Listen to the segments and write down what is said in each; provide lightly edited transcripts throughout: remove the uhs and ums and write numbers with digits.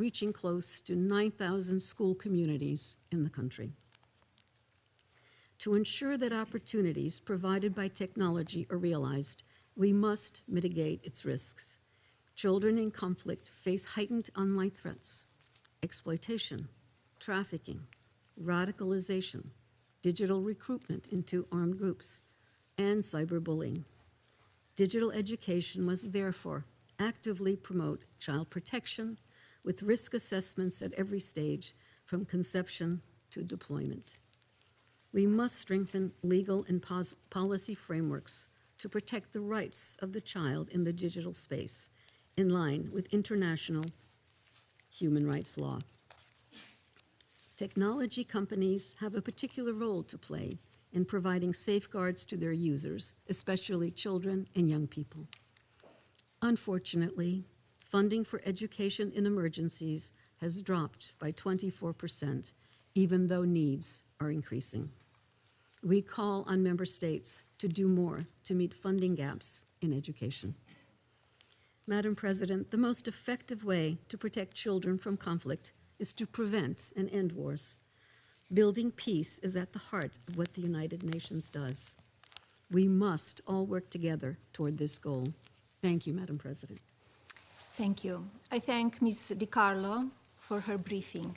reaching close to 9,000 school communities in the country. To ensure that opportunities provided by technology are realized, we must mitigate its risks. Children in conflict face heightened online threats, exploitation, trafficking, radicalization, digital recruitment into armed groups, and cyberbullying. Digital education must therefore actively promote child protection with risk assessments at every stage, from conception to deployment. We must strengthen legal and policy frameworks to protect the rights of the child in the digital space, in line with international human rights law. Technology companies have a particular role to play in providing safeguards to their users, especially children and young people. Unfortunately, funding for education in emergencies has dropped by 24%, even though needs are increasing. We call on member states to do more to meet funding gaps in education. Madam President, the most effective way to protect children from conflict is to prevent and end wars. Building peace is at the heart of what the United Nations does. We must all work together toward this goal. Thank you, Madam President. Thank you. I thank Ms. DiCarlo for her briefing.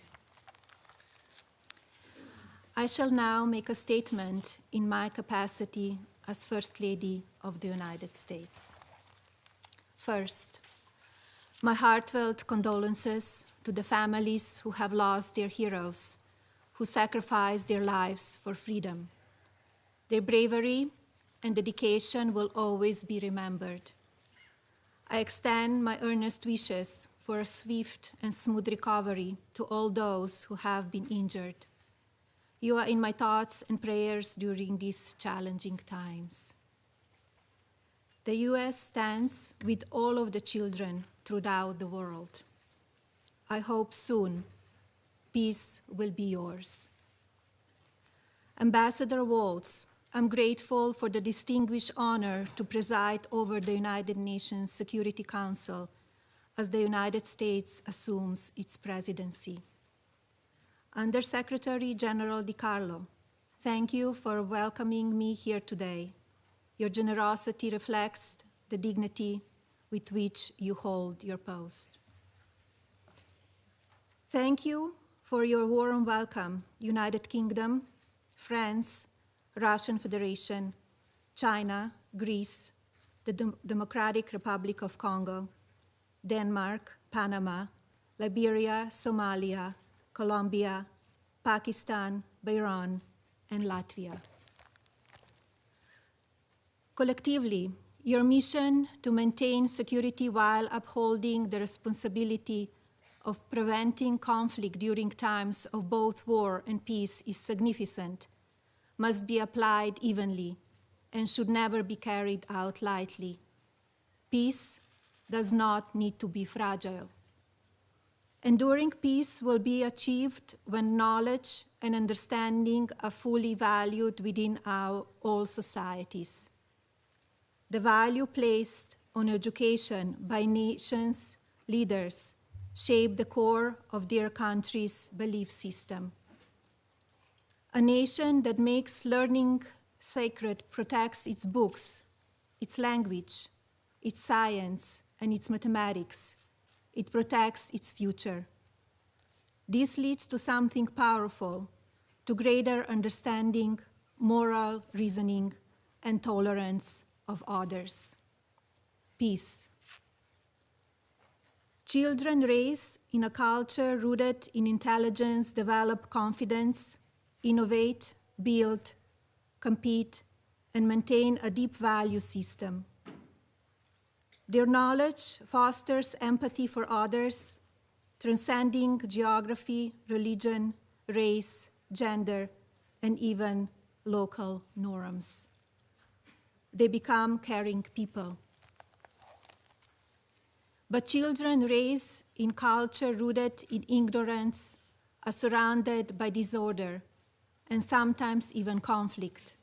I shall now make a statement in my capacity as First Lady of the United States. First, my heartfelt condolences to the families who have lost their heroes, who sacrificed their lives for freedom. Their bravery and dedication will always be remembered. I extend my earnest wishes for a swift and smooth recovery to all those who have been injured. You are in my thoughts and prayers during these challenging times. The U.S. stands with all of the children throughout the world. I hope soon peace will be yours. Ambassador Waltz, I'm grateful for the distinguished honor to preside over the United Nations Security Council as the United States assumes its presidency. Undersecretary General DiCarlo, thank you for welcoming me here today. Your generosity reflects the dignity with which you hold your post. Thank you for your warm welcome, United Kingdom, France, Russian Federation, China, Greece, the Democratic Republic of Congo, Denmark, Panama, Liberia, Somalia, Colombia, Pakistan, Bahrain, and Latvia. Collectively, your mission to maintain security while upholding the responsibility of preventing conflict during times of both war and peace is significant, must be applied evenly, and should never be carried out lightly. Peace does not need to be fragile. Enduring peace will be achieved when knowledge and understanding are fully valued within all societies. The value placed on education by nations' leaders shape the core of their country's belief system. A nation that makes learning sacred protects its books, its language, its science, and its mathematics. It protects its future. This leads to something powerful, to greater understanding, moral reasoning, and tolerance of others. Peace. Children raised in a culture rooted in intelligence develop confidence, innovate, build, compete, and maintain a deep value system. Their knowledge fosters empathy for others, transcending geography, religion, race, gender, and even local norms. They become caring people. But children raised in culture rooted in ignorance are surrounded by disorder and sometimes even conflict.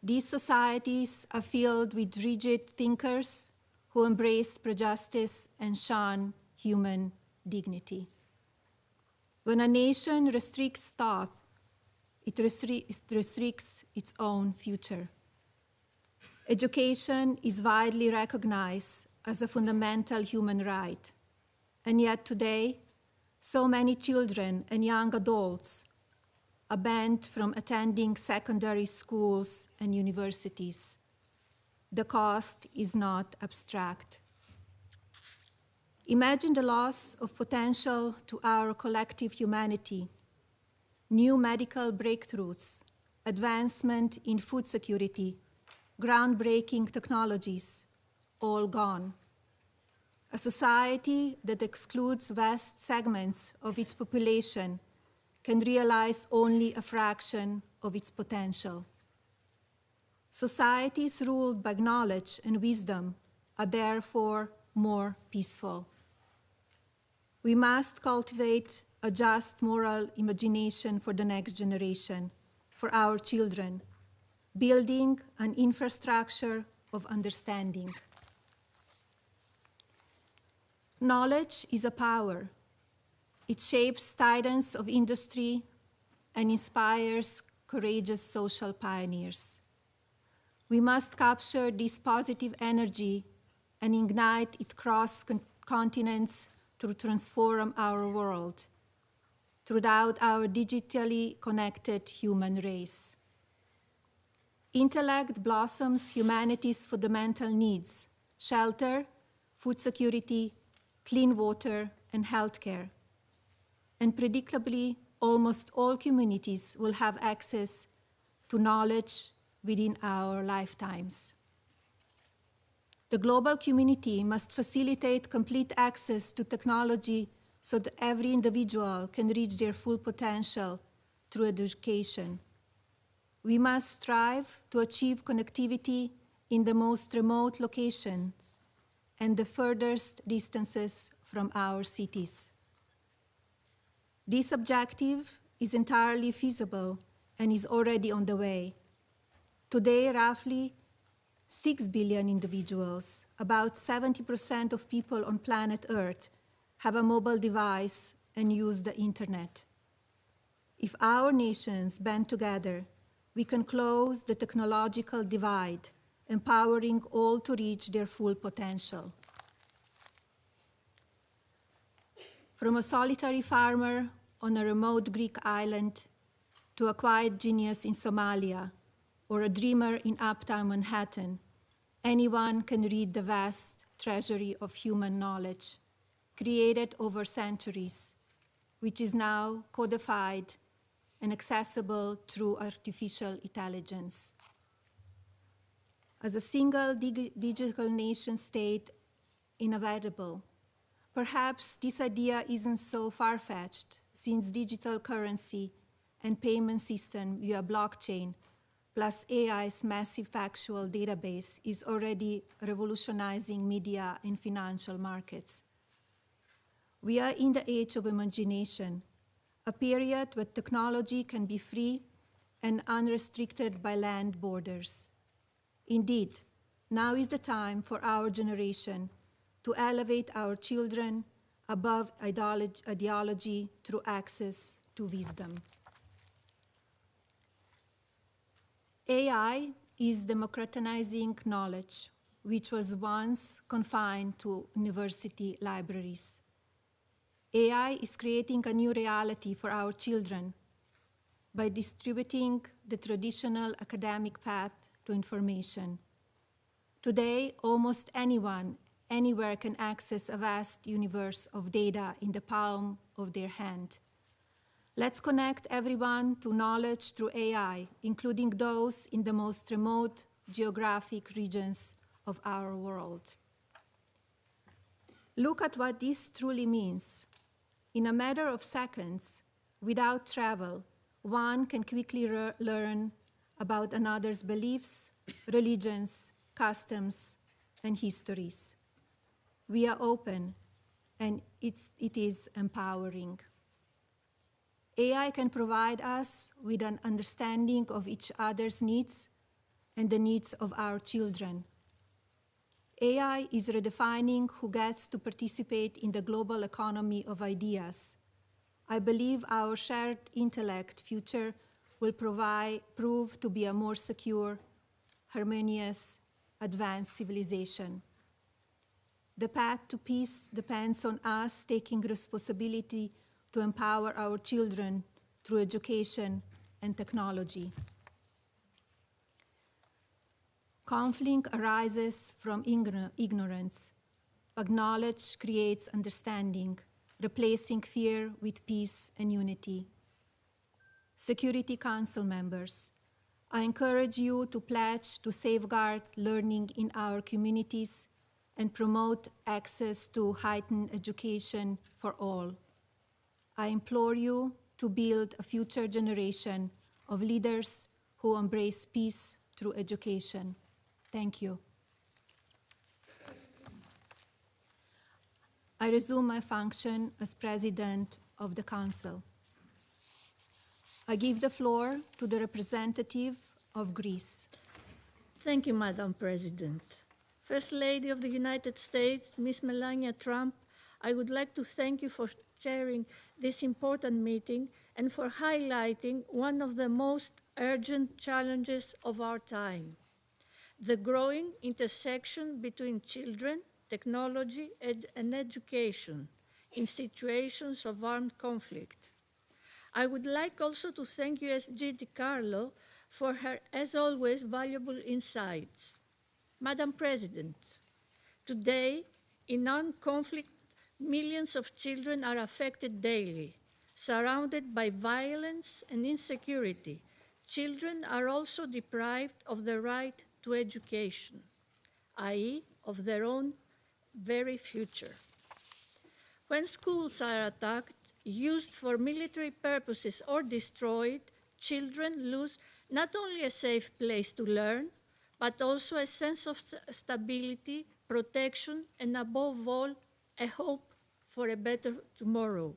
These societies are filled with rigid thinkers who embrace prejudice and shun human dignity. When a nation restricts thought, it restricts its own future. Education is widely recognized as a fundamental human right, and yet today, so many children and young adults are banned from attending secondary schools and universities. The cost is not abstract. Imagine the loss of potential to our collective humanity, new medical breakthroughs, advancement in food security, groundbreaking technologies, all gone. A society that excludes vast segments of its population can realize only a fraction of its potential. Societies ruled by knowledge and wisdom are therefore more peaceful. We must cultivate a just moral imagination for the next generation, for our children, building an infrastructure of understanding. Knowledge is a power. It shapes titans of industry and inspires courageous social pioneers. We must capture this positive energy and ignite it across continents to transform our world throughout our digitally connected human race. Intellect blossoms humanity's fundamental needs: shelter, food security, clean water, and healthcare. And predictably, almost all communities will have access to knowledge within our lifetimes. The global community must facilitate complete access to technology so that every individual can reach their full potential through education. We must strive to achieve connectivity in the most remote locations and the furthest distances from our cities. This objective is entirely feasible and is already on the way. Today, roughly 6 billion individuals, about 70% of people on planet Earth, have a mobile device and use the internet. If our nations band together, we can close the technological divide, empowering all to reach their full potential. From a solitary farmer on a remote Greek island to a quiet genius in Somalia, or a dreamer in uptown Manhattan, anyone can read the vast treasury of human knowledge created over centuries, which is now codified and accessible through artificial intelligence. As a single digital nation state inevitable, perhaps this idea isn't so far-fetched, since digital currency and payment system via blockchain plus AI's massive factual database is already revolutionizing media and financial markets. We are in the age of imagination, a period where technology can be free and unrestricted by land borders. Indeed, now is the time for our generation to elevate our children above ideology through access to wisdom. AI is democratizing knowledge, which was once confined to university libraries. AI is creating a new reality for our children by distributing the traditional academic path to information. Today, almost anyone, anywhere can access a vast universe of data in the palm of their hand. Let's connect everyone to knowledge through AI, including those in the most remote geographic regions of our world. Look at what this truly means. In a matter of seconds, without travel, one can quickly learn about another's beliefs, religions, customs, and histories. We are open, and it is empowering. AI can provide us with an understanding of each other's needs and the needs of our children. AI is redefining who gets to participate in the global economy of ideas. I believe our shared intellect future will prove to be a more secure, harmonious, advanced civilization. The path to peace depends on us taking responsibility to empower our children through education and technology. Conflict arises from ignorance, but knowledge creates understanding, replacing fear with peace and unity. Security Council members, I encourage you to pledge to safeguard learning in our communities and promote access to heightened education for all. I implore you to build a future generation of leaders who embrace peace through education. Thank you. I resume my function as President of the Council. I give the floor to the representative of Greece. Thank you, Madam President. First Lady of the United States, Ms. Melania Trump, I would like to thank you for chairing this important meeting and for highlighting one of the most urgent challenges of our time: the growing intersection between children, technology, and education in situations of armed conflict. I would like also to thank USG DiCarlo for her, as always, valuable insights. Madam President, today, in armed conflict, millions of children are affected daily. Surrounded by violence and insecurity, children are also deprived of the right to education, i.e., of their own very future. When schools are attacked, used for military purposes, or destroyed, children lose not only a safe place to learn, but also a sense of stability, protection, and above all, a hope for a better tomorrow.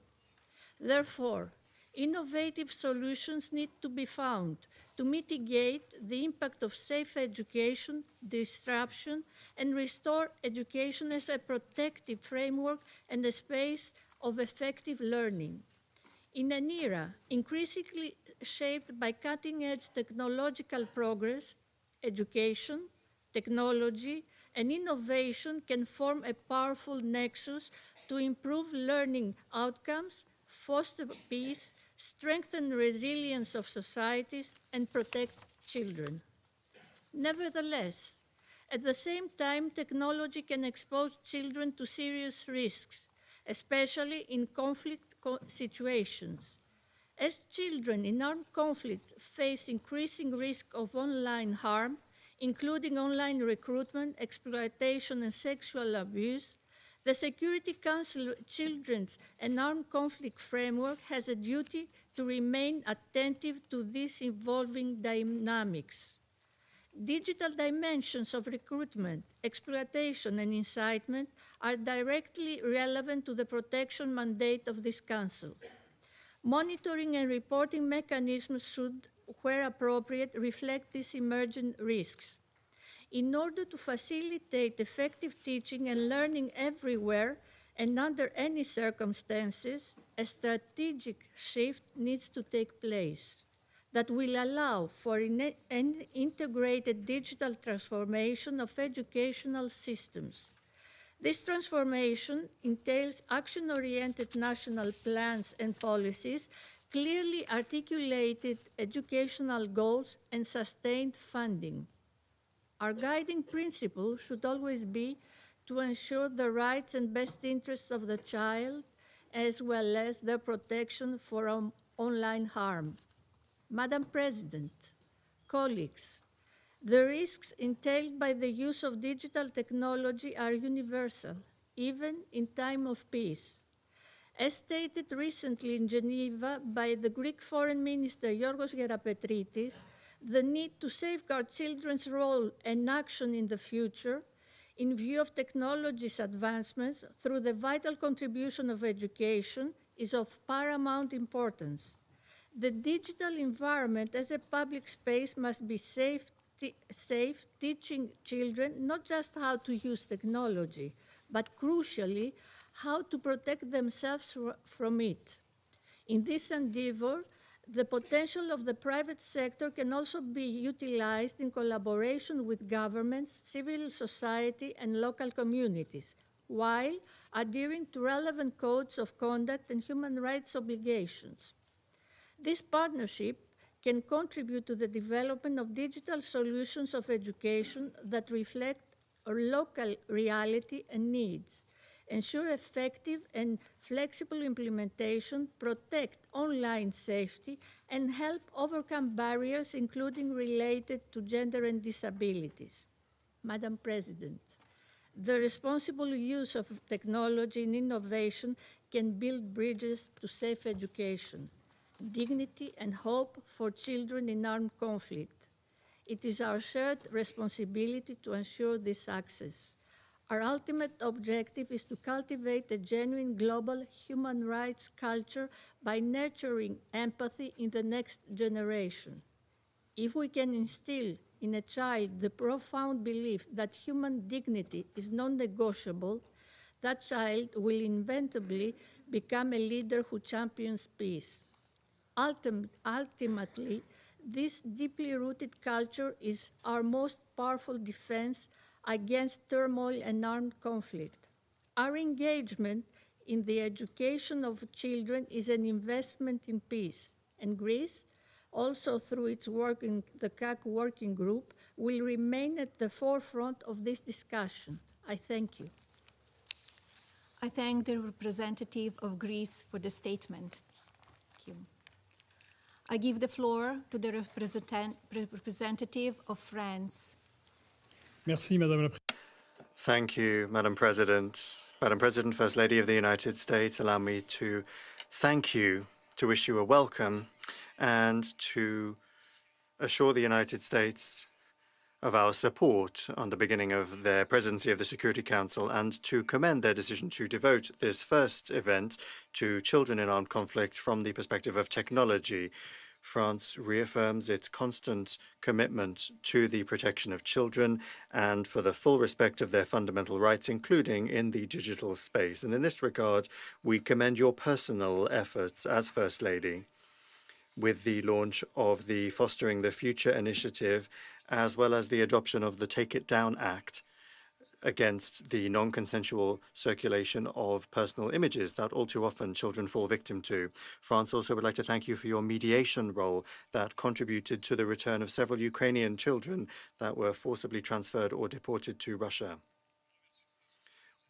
Therefore, innovative solutions need to be found to mitigate the impact of safe education, disruption, and restore education as a protective framework and a space of effective learning. In an era increasingly shaped by cutting-edge technological progress, education, technology, and innovation can form a powerful nexus to improve learning outcomes, foster peace, strengthen resilience of societies, and protect children. Nevertheless, at the same time, technology can expose children to serious risks, especially in conflict situations. As children in armed conflict face increasing risk of online harm, including online recruitment, exploitation, and sexual abuse, the Security Council Children's and Armed Conflict Framework has a duty to remain attentive to these evolving dynamics. Digital dimensions of recruitment, exploitation, and incitement are directly relevant to the protection mandate of this Council. Monitoring and reporting mechanisms should, where appropriate, reflect these emerging risks. In order to facilitate effective teaching and learning everywhere and under any circumstances, a strategic shift needs to take place that will allow for an integrated digital transformation of educational systems. This transformation entails action-oriented national plans and policies, clearly articulated educational goals, and sustained funding. Our guiding principle should always be to ensure the rights and best interests of the child, as well as their protection from online harm. Madam President, colleagues, the risks entailed by the use of digital technology are universal, even in time of peace. As stated recently in Geneva by the Greek Foreign Minister Yorgos Gerapetritis, the need to safeguard children's role and action in the future, in view of technology's advancements through the vital contribution of education, is of paramount importance. The digital environment as a public space must be safe, safe, teaching children not just how to use technology, but crucially, how to protect themselves from it. In this endeavor, the potential of the private sector can also be utilized in collaboration with governments, civil society, and local communities, while adhering to relevant codes of conduct and human rights obligations. This partnership can contribute to the development of digital solutions of education that reflect our local reality and needs, ensure effective and flexible implementation, protect online safety, and help overcome barriers, including related to gender and disabilities. Madam President, the responsible use of technology and innovation can build bridges to safe education, dignity, and hope for children in armed conflict. It is our shared responsibility to ensure this access. Our ultimate objective is to cultivate a genuine global human rights culture by nurturing empathy in the next generation. If we can instill in a child the profound belief that human dignity is non-negotiable, that child will inevitably become a leader who champions peace. Ultimately, this deeply rooted culture is our most powerful defense against turmoil and armed conflict. Our engagement in the education of children is an investment in peace, and Greece, also through its work in the CAC Working Group, will remain at the forefront of this discussion. I thank you. I thank the representative of Greece for the statement. Thank you. I give the floor to the representative of France. Merci, Madame la Thank you, Madam President. Madam President, First Lady of the United States, allow me to thank you, to wish you a welcome, and to assure the United States of our support on the beginning of their presidency of the Security Council, and to commend their decision to devote this first event to children in armed conflict from the perspective of technology. France reaffirms its constant commitment to the protection of children and for the full respect of their fundamental rights, including in the digital space. And in this regard, we commend your personal efforts as First Lady with the launch of the Fostering the Future initiative, as well as the adoption of the Take It Down Act against the non-consensual circulation of personal images that all too often children fall victim to. France also would like to thank you for your mediation role that contributed to the return of several Ukrainian children that were forcibly transferred or deported to Russia.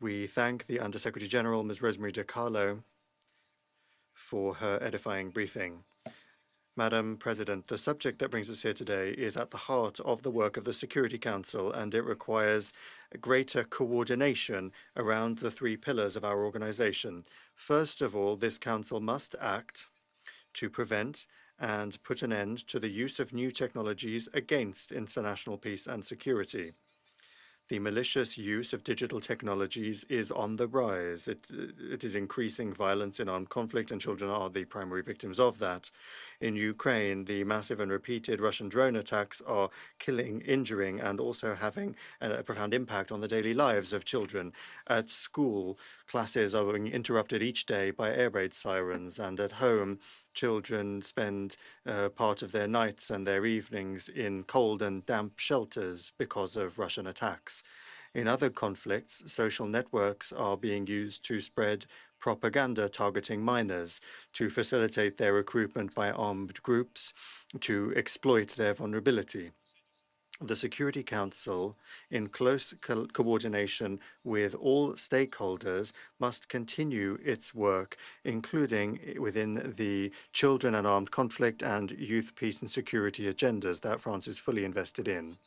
We thank the Undersecretary General, Ms. Rosemary DiCarlo, for her edifying briefing. Madam President, the subject that brings us here today is at the heart of the work of the Security Council, and it requires greater coordination around the three pillars of our organization. First of all, this council must act to prevent and put an end to the use of new technologies against international peace and security. The malicious use of digital technologies is on the rise. It is increasing violence in armed conflict, and children are the primary victims of that. In Ukraine, the massive and repeated Russian drone attacks are killing, injuring, and also having a profound impact on the daily lives of children. At school, classes are being interrupted each day by air raid sirens, and at home, children spend part of their nights and their evenings in cold and damp shelters because of Russian attacks. In other conflicts, social networks are being used to spread propaganda targeting minors, to facilitate their recruitment by armed groups, to exploit their vulnerability. The Security Council, in close coordination with all stakeholders, must continue its work, including within the children and armed conflict and youth, peace and security agendas that France is fully invested in.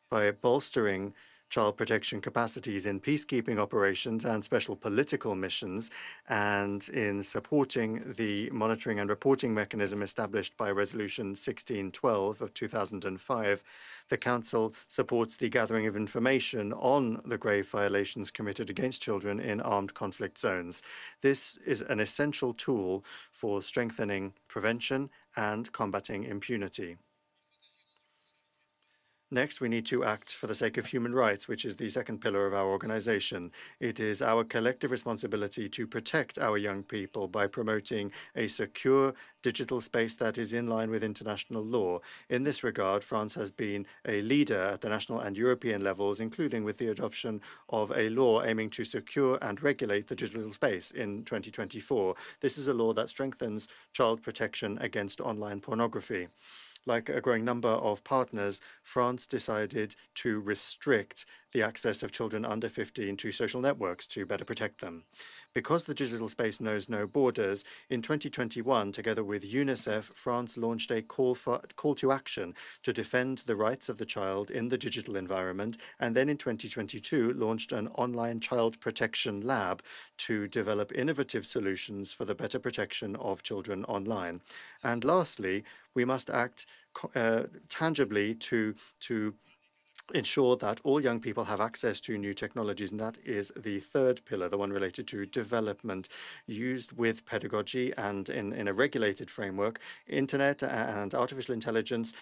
By bolstering child protection capacities in peacekeeping operations and special political missions, and in supporting the monitoring and reporting mechanism established by Resolution 1612 of 2005, the Council supports the gathering of information on the grave violations committed against children in armed conflict zones. This is an essential tool for strengthening prevention and combating impunity. Next, we need to act for the sake of human rights, which is the second pillar of our organization. It is our collective responsibility to protect our young people by promoting a secure digital space that is in line with international law. In this regard, France has been a leader at the national and European levels, including with the adoption of a law aiming to secure and regulate the digital space in 2024. This is a law that strengthens child protection against online pornography. Like a growing number of partners, France decided to restrict the access of children under 15 to social networks to better protect them. Because the digital space knows no borders, in 2021, together with UNICEF, France launched a call to action to defend the rights of the child in the digital environment, and then in 2022 launched an online child protection lab to develop innovative solutions for the better protection of children online. And lastly, we must act tangibly to ensure that all young people have access to new technologies, and that is the third pillar, the one related to development, used with pedagogy and in a regulated framework. Internet and artificial intelligence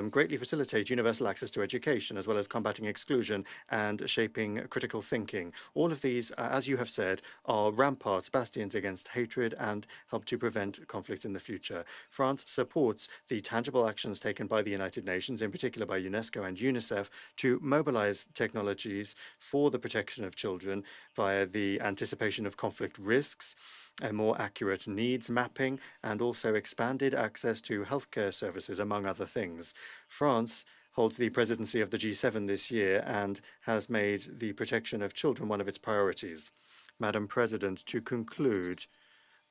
greatly facilitate universal access to education, as well as combating exclusion and shaping critical thinking. All of these, as you have said, are ramparts, bastions against hatred, and help to prevent conflicts in the future. France supports the tangible actions taken by the United Nations, in particular by UNESCO and UNICEF, to mobilize technologies for the protection of children via the anticipation of conflict risks, a more accurate needs mapping, and also expanded access to healthcare services, among other things. France holds the presidency of the G7 this year and has made the protection of children one of its priorities. Madam President, to conclude,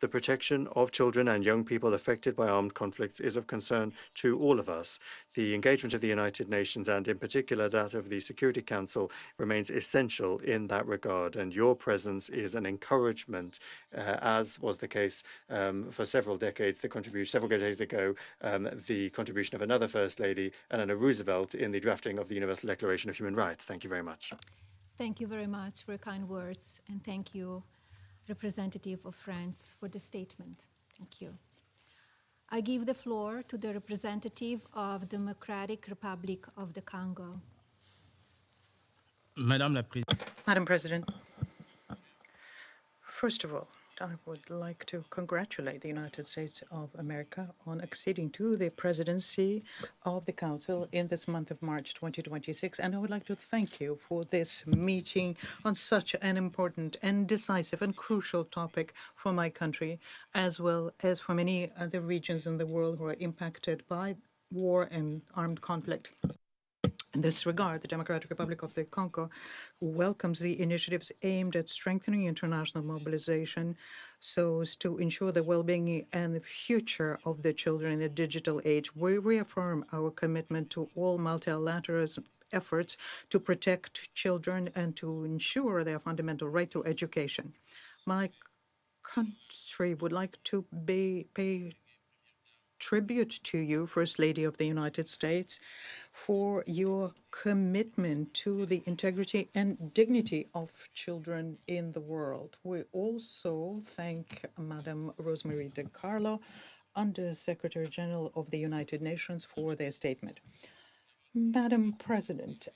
the protection of children and young people affected by armed conflicts is of concern to all of us. The engagement of the United Nations, and in particular that of the Security Council, remains essential in that regard, and your presence is an encouragement, as was the case for several decades ago, the contribution of another First Lady, Eleanor Roosevelt, in the drafting of the Universal Declaration of Human Rights. Thank you very much. Thank you very much for your kind words, and thank you, representative of France, for the statement. Thank you. I give the floor to the representative of Democratic Republic of the Congo. Madame President, first of all, I would like to congratulate the United States of America on acceding to the presidency of the Council in this month of March 2026. And I would like to thank you for this meeting on such an important and decisive and crucial topic for my country, as well as for many other regions in the world who are impacted by war and armed conflict. In this regard, the Democratic Republic of the Congo welcomes the initiatives aimed at strengthening international mobilization so as to ensure the well-being and the future of the children in the digital age. We reaffirm our commitment to all multilateral efforts to protect children and to ensure their fundamental right to education. My country would like to pay tribute to you, First Lady of the United States, for your commitment to the integrity and dignity of children in the world. We also thank Madam Rosemary DiCarlo, Under Secretary General of the United Nations, for their statement. Madam President,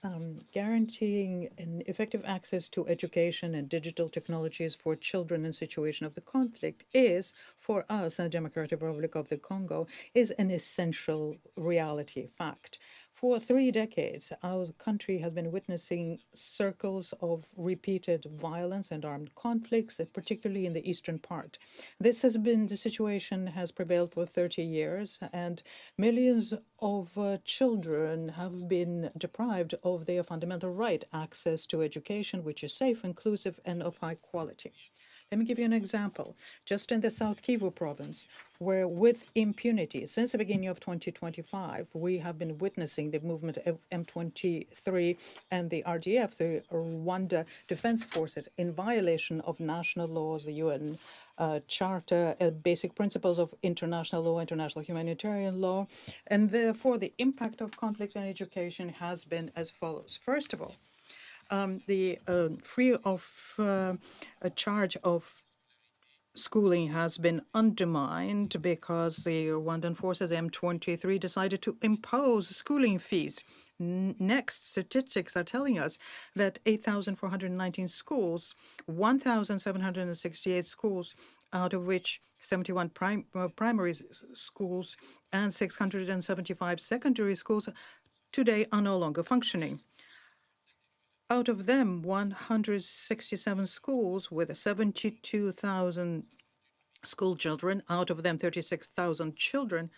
guaranteeing an effective access to education and digital technologies for children in situation of the conflict is, for us, the Democratic Republic of the Congo, is an essential reality, fact. For 3 decades, our country has been witnessing circles of repeated violence and armed conflicts, particularly in the eastern part. This has been the situation has prevailed for 30 years, and millions of children have been deprived of their fundamental right, access to education, which is safe, inclusive, and of high quality. Let me give you an example. Just in the South Kivu province, where with impunity, since the beginning of 2025, we have been witnessing the movement of M23 and the RDF, the Rwanda Defense Forces, in violation of national laws, the UN Charter, basic principles of international law, international humanitarian law, and therefore the impact of conflict on education has been as follows. First of all, the free of charge of schooling has been undermined because the Rwandan forces, M23, decided to impose schooling fees. Next, statistics are telling us that 8,419 schools, 1,768 schools, out of which 71 primary schools and 675 secondary schools today are no longer functioning. Out of them, 167 schools with 72,000 school children, out of them 36,000 children,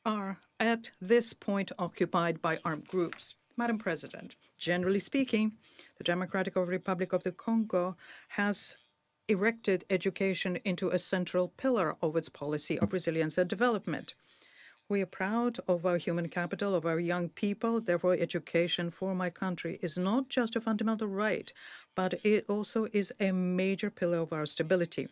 are at this point occupied by armed groups. Madam President, generally speaking, the Democratic Republic of the Congo has erected education into a central pillar of its policy of resilience and development. We are proud of our human capital, of our young people. Therefore, education for my country is not just a fundamental right, but it also is a major pillar of our stability.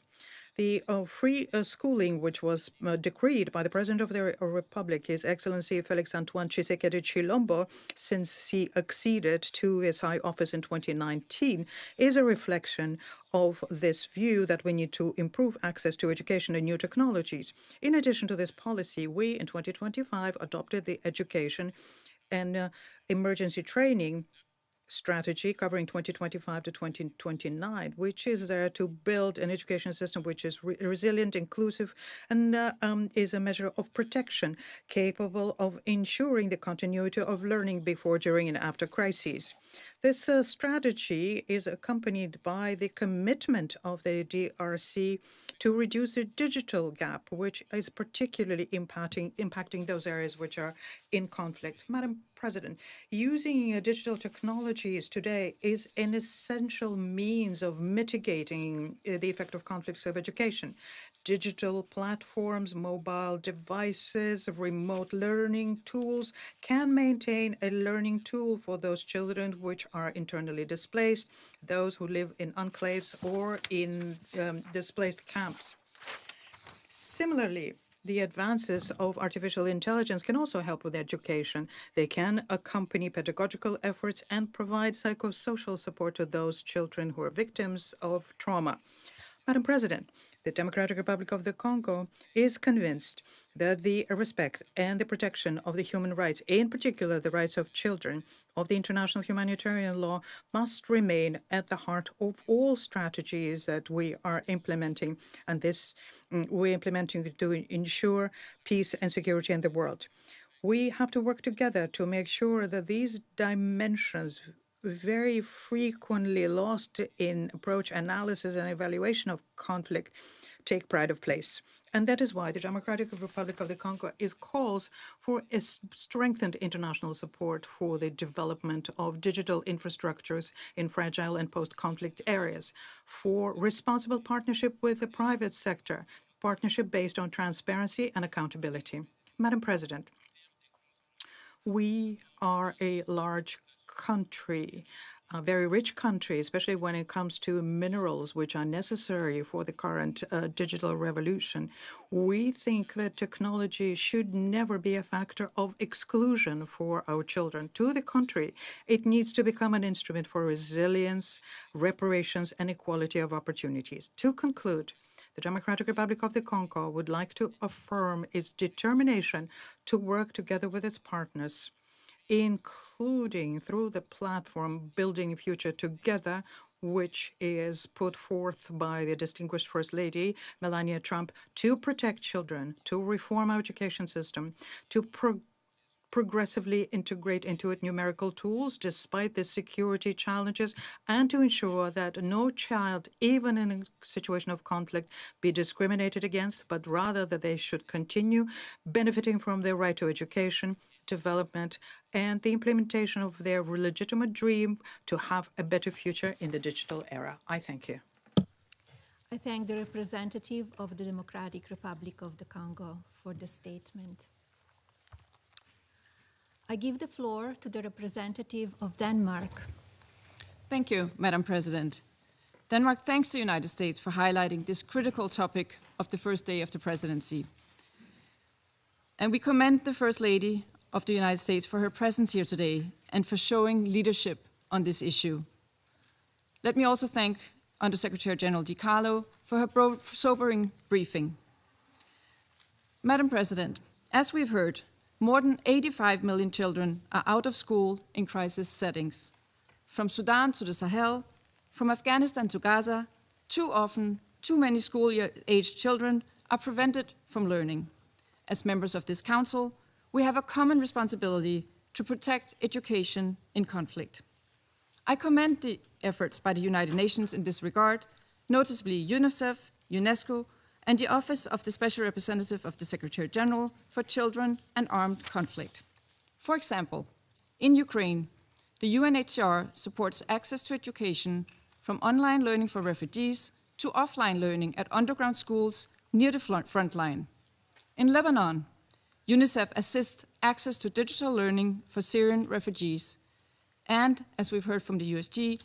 The free schooling, which was decreed by the President of the Republic, His Excellency Felix Antoine Tshisekedi Chilombo, since he acceded to his high office in 2019, is a reflection of this view that we need to improve access to education and new technologies. In addition to this policy, we, in 2025, adopted the education and emergency training strategy covering 2025 to 2029, which is there to build an education system which is resilient, inclusive, and is a measure of protection capable of ensuring the continuity of learning before, during, and after crises. This strategy is accompanied by the commitment of the DRC to reduce the digital gap, which is particularly impacting those areas which are in conflict. Madam President, using digital technologies today is an essential means of mitigating the effect of conflicts of education. Digital platforms, mobile devices, remote learning tools can maintain a learning tool for those children which are internally displaced, those who live in enclaves or in displaced camps. Similarly, the advances of artificial intelligence can also help with education. They can accompany pedagogical efforts and provide psychosocial support to those children who are victims of trauma. Madam President, the Democratic Republic of the Congo is convinced that the respect and the protection of the human rights, in particular the rights of children, of the international humanitarian law, must remain at the heart of all strategies that we are implementing, and this we're implementing to ensure peace and security in the world. We have to work together to make sure that these dimensions, very frequently lost in approach, analysis, and evaluation of conflict, take pride of place. And that is why the Democratic Republic of the Congo calls for a strengthened international support for the development of digital infrastructures in fragile and post-conflict areas, for responsible partnership with the private sector, partnership based on transparency and accountability. Madam President, we are a large country, a very rich country, especially when it comes to minerals, which are necessary for the current digital revolution. We think that technology should never be a factor of exclusion for our children. To the contrary, it needs to become an instrument for resilience, reparations, and equality of opportunities. To conclude, the Democratic Republic of the Congo would like to affirm its determination to work together with its partners, including through the platform Building Future Together, which is put forth by the distinguished First Lady, Melania Trump, to protect children, to reform our education system, to progressively integrate into it numerical tools despite the security challenges, and to ensure that no child, even in a situation of conflict, be discriminated against, but rather that they should continue benefiting from their right to education, development, and the implementation of their legitimate dream to have a better future in the digital era. I thank you. I thank the representative of the Democratic Republic of the Congo for the statement. I give the floor to the representative of Denmark. Thank you, Madam President. Denmark thanks the United States for highlighting this critical topic of the first day of the presidency. And we commend the First Lady of the United States for her presence here today and for showing leadership on this issue. Let me also thank Undersecretary General Di Carlo for her sobering briefing. Madam President, as we've heard, more than 85 million children are out of school in crisis settings. From Sudan to the Sahel, from Afghanistan to Gaza, too often, too many school-aged children are prevented from learning. As members of this Council, we have a common responsibility to protect education in conflict. I commend the efforts by the United Nations in this regard, notably UNICEF, UNESCO, and the Office of the Special Representative of the Secretary General for Children and Armed Conflict. For example, in Ukraine, the UNHCR supports access to education from online learning for refugees to offline learning at underground schools near the front line. In Lebanon, UNICEF assists access to digital learning for Syrian refugees. And, as we've heard from the USG,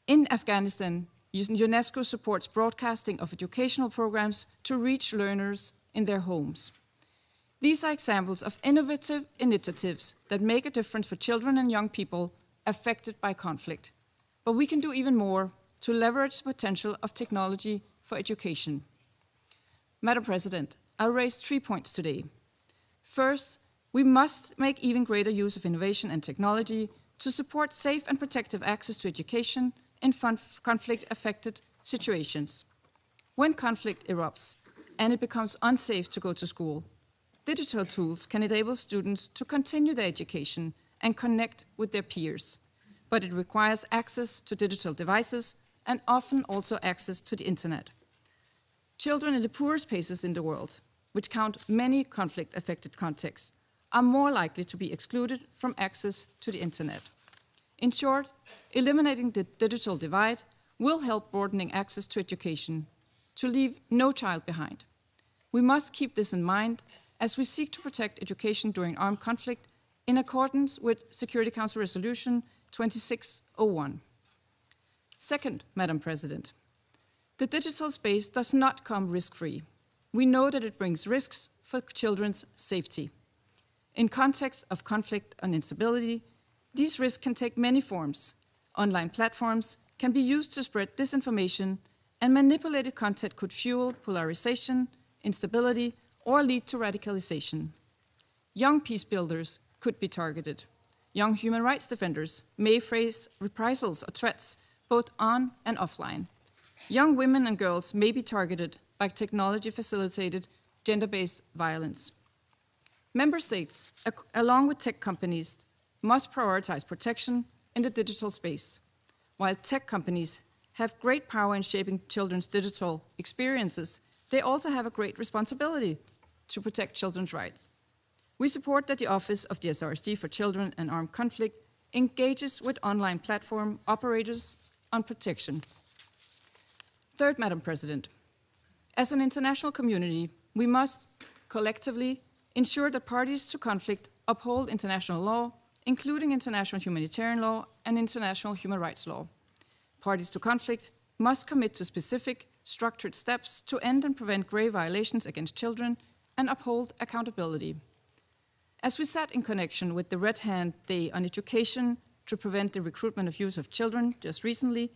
in Afghanistan, UNESCO supports broadcasting of educational programs to reach learners in their homes. These are examples of innovative initiatives that make a difference for children and young people affected by conflict. But we can do even more to leverage the potential of technology for education. Madam President, I'll raise 3 points today. First, we must make even greater use of innovation and technology to support safe and protective access to education in conflict-affected situations. When conflict erupts and it becomes unsafe to go to school, digital tools can enable students to continue their education and connect with their peers. But it requires access to digital devices and often also access to the internet. Children in the poorest places in the world, which count many conflict-affected contexts, are more likely to be excluded from access to the internet. In short, eliminating the digital divide will help broadening access to education, to leave no child behind. We must keep this in mind as we seek to protect education during armed conflict in accordance with Security Council Resolution 2601. Second, Madam President, the digital space does not come risk-free. We know that it brings risks for children's safety. In context of conflict and instability, these risks can take many forms. Online platforms can be used to spread disinformation, and manipulated content could fuel polarization, instability, or lead to radicalization. Young peace builders could be targeted. Young human rights defenders may face reprisals or threats both on and offline. Young women and girls may be targeted by technology-facilitated gender-based violence. Member states, along with tech companies, must prioritize protection in the digital space. While tech companies have great power in shaping children's digital experiences, they also have a great responsibility to protect children's rights. We support that the Office of the SRSD for Children and Armed Conflict engages with online platform operators on protection. Third, Madam President, as an international community, we must collectively ensure that parties to conflict uphold international law, including international humanitarian law and international human rights law. Parties to conflict must commit to specific, structured steps to end and prevent grave violations against children and uphold accountability. As we sat in connection with the Red Hand Day on Education to prevent the recruitment of youth of children just recently,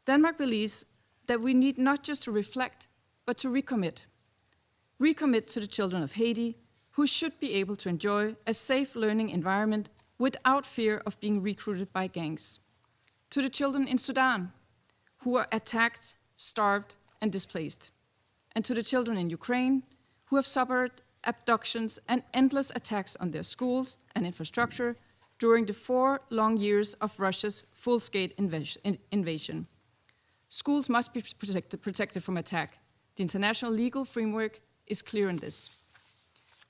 Denmark believes that we need not just to reflect, but to recommit. Recommit to the children of Haiti, who should be able to enjoy a safe learning environment without fear of being recruited by gangs. To the children in Sudan, who are attacked, starved, and displaced. And to the children in Ukraine, who have suffered abductions and endless attacks on their schools and infrastructure during the 4 long years of Russia's full-scale invasion. Schools must be protected from attack. The international legal framework is clear on this.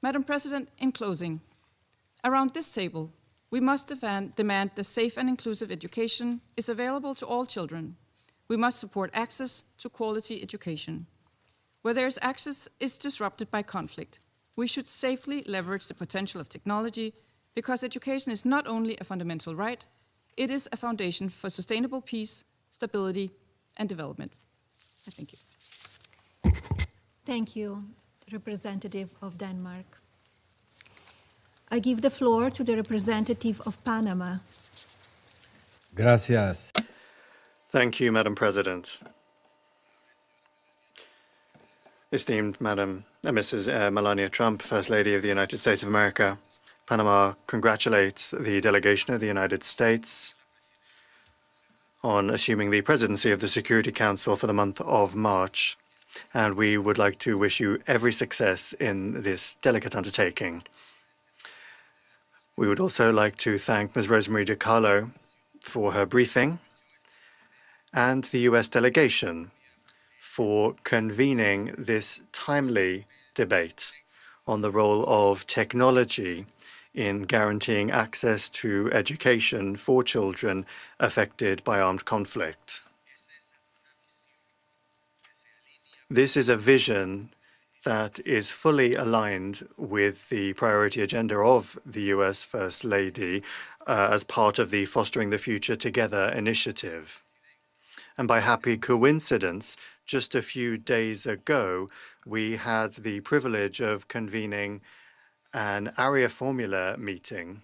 Madam President, in closing, around this table, we must demand that safe and inclusive education is available to all children. We must support access to quality education. Where there's access is disrupted by conflict, we should safely leverage the potential of technology, because education is not only a fundamental right, it is a foundation for sustainable peace, stability, and development. I thank you. Thank you, representative of Denmark. I give the floor to the representative of Panama. Gracias. Thank you, Madam President. Esteemed Mrs. Melania Trump, First Lady of the United States of America, Panama congratulates the delegation of the United States on assuming the presidency of the Security Council for the month of March, and we would like to wish you every success in this delicate undertaking. We would also like to thank Ms. Rosemary DiCarlo for her briefing and the US delegation for convening this timely debate on the role of technology in guaranteeing access to education for children affected by armed conflict. This is a vision that is fully aligned with the priority agenda of the US First Lady as part of the Fostering the Future Together initiative. And by happy coincidence, just a few days ago, we had the privilege of convening an area formula meeting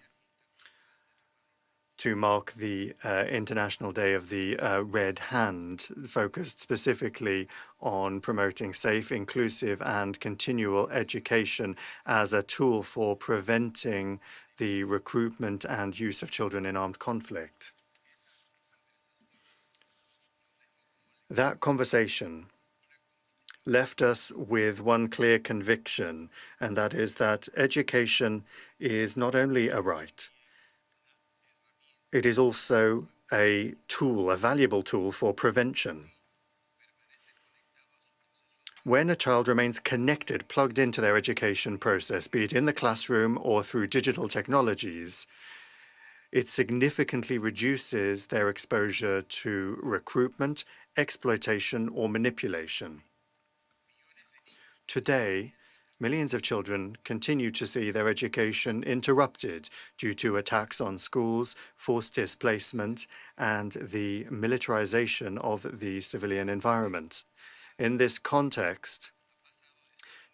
to mark the International Day of the Red Hand, focused specifically on promoting safe, inclusive, and continual education as a tool for preventing the recruitment and use of children in armed conflict. That conversation left us with one clear conviction, and that is that education is not only a right, it is also a tool, a valuable tool for prevention. When a child remains connected, plugged into their education process, be it in the classroom or through digital technologies, it significantly reduces their exposure to recruitment, exploitation, or manipulation. Today, millions of children continue to see their education interrupted due to attacks on schools, forced displacement, and the militarization of the civilian environment. In this context,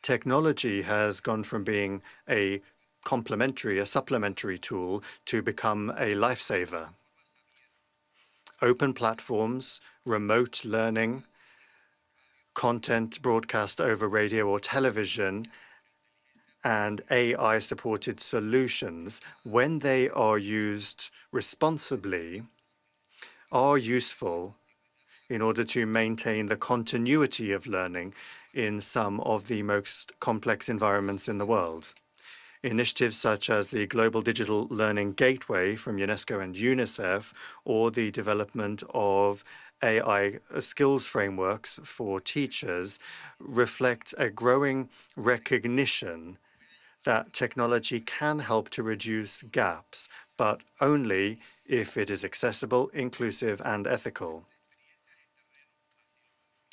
technology has gone from being a complementary, a supplementary tool to become a lifesaver. Open platforms, remote learning, content broadcast over radio or television, and AI-supported solutions, when they are used responsibly, are useful in order to maintain the continuity of learning in some of the most complex environments in the world. Initiatives such as the Global Digital Learning Gateway from UNESCO and UNICEF, or the development of AI skills frameworks for teachers, reflect a growing recognition that technology can help to reduce gaps, but only if it is accessible, inclusive, and ethical.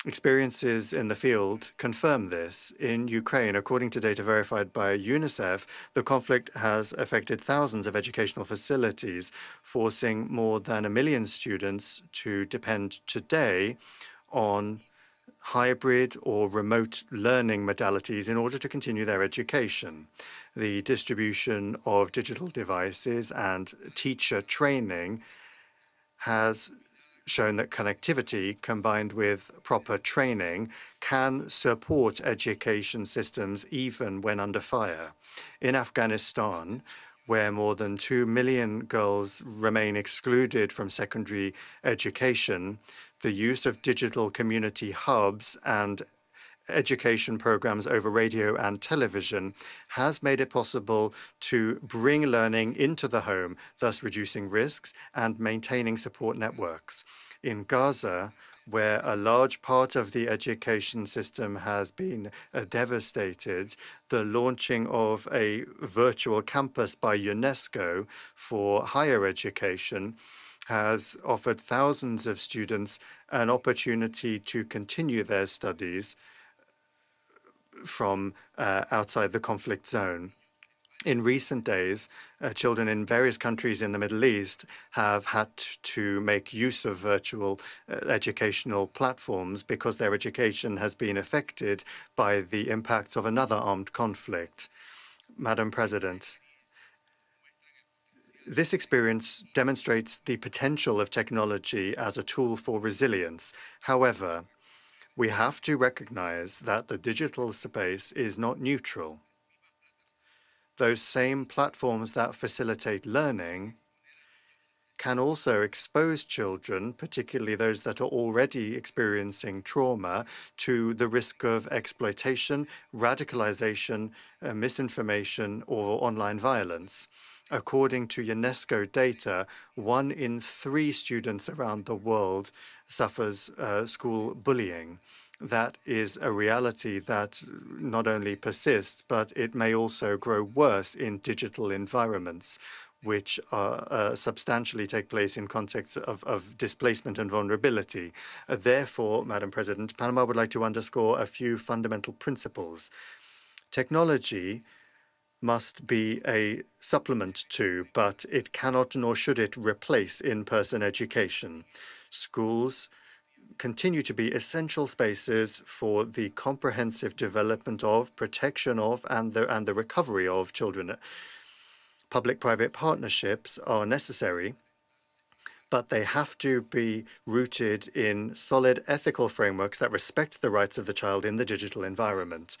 Experiences in the field confirm this. In Ukraine, according to data verified by UNICEF, the conflict has affected thousands of educational facilities, forcing more than 1 million students to depend today on hybrid or remote learning modalities in order to continue their education. The distribution of digital devices and teacher training has shown that connectivity combined with proper training can support education systems even when under fire. In Afghanistan, where more than 2 million girls remain excluded from secondary education, the use of digital community hubs and education programs over radio and television has made it possible to bring learning into the home, thus reducing risks and maintaining support networks. In Gaza, where a large part of the education system has been devastated, the launching of a virtual campus by UNESCO for higher education has offered thousands of students an opportunity to continue their studies from outside the conflict zone. In recent days, children in various countries in the Middle East have had to make use of virtual educational platforms because their education has been affected by the impacts of another armed conflict. Madam President, this experience demonstrates the potential of technology as a tool for resilience. However, we have to recognize that the digital space is not neutral. those same platforms that facilitate learning can also expose children, particularly those that are already experiencing trauma, to the risk of exploitation, radicalization, misinformation, or online violence. According to UNESCO data, 1 in 3 students around the world suffers school bullying. That is a reality that not only persists, but it may also grow worse in digital environments, which substantially take place in contexts of displacement and vulnerability. Therefore, Madam President, Panama would like to underscore a few fundamental principles. Technology must be a supplement to, but it cannot nor should it replace in-person education. Schools continue to be essential spaces for the comprehensive development of, protection of, and the recovery of children. Public-private partnerships are necessary, but they have to be rooted in solid ethical frameworks that respect the rights of the child in the digital environment.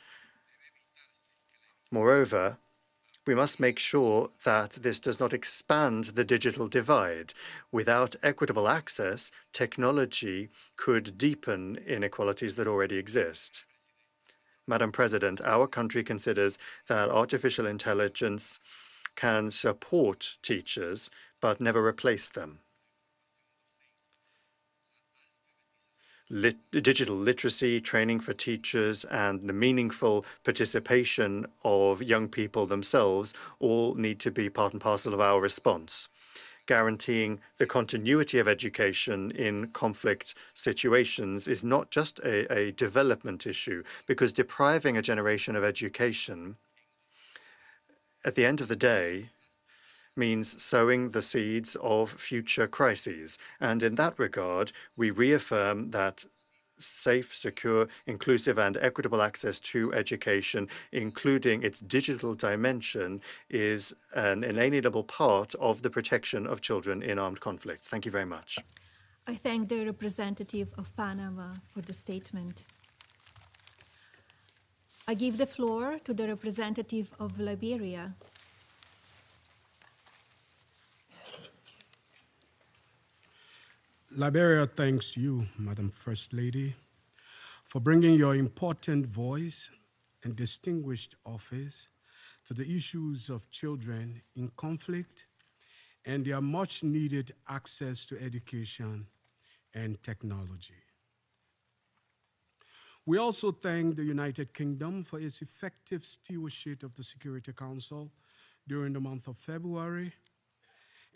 Moreover, we must make sure that this does not expand the digital divide. Without equitable access, technology could deepen inequalities that already exist. Madam President, our country considers that artificial intelligence can support teachers, but never replace them. Digital literacy, training for teachers, and the meaningful participation of young people themselves all need to be part and parcel of our response. Guaranteeing the continuity of education in conflict situations is not just a development issue, because depriving a generation of education, at the end of the day, means sowing the seeds of future crises. And in that regard, we reaffirm that safe, secure, inclusive, and equitable access to education, including its digital dimension, is an inalienable part of the protection of children in armed conflicts. Thank you very much. I thank the representative of Panama for the statement. I give the floor to the representative of Liberia. Liberia thanks you, Madam First Lady, for bringing your important voice and distinguished office to the issues of children in conflict and their much-needed access to education and technology. We also thank the United Kingdom for its effective stewardship of the Security Council during the month of February,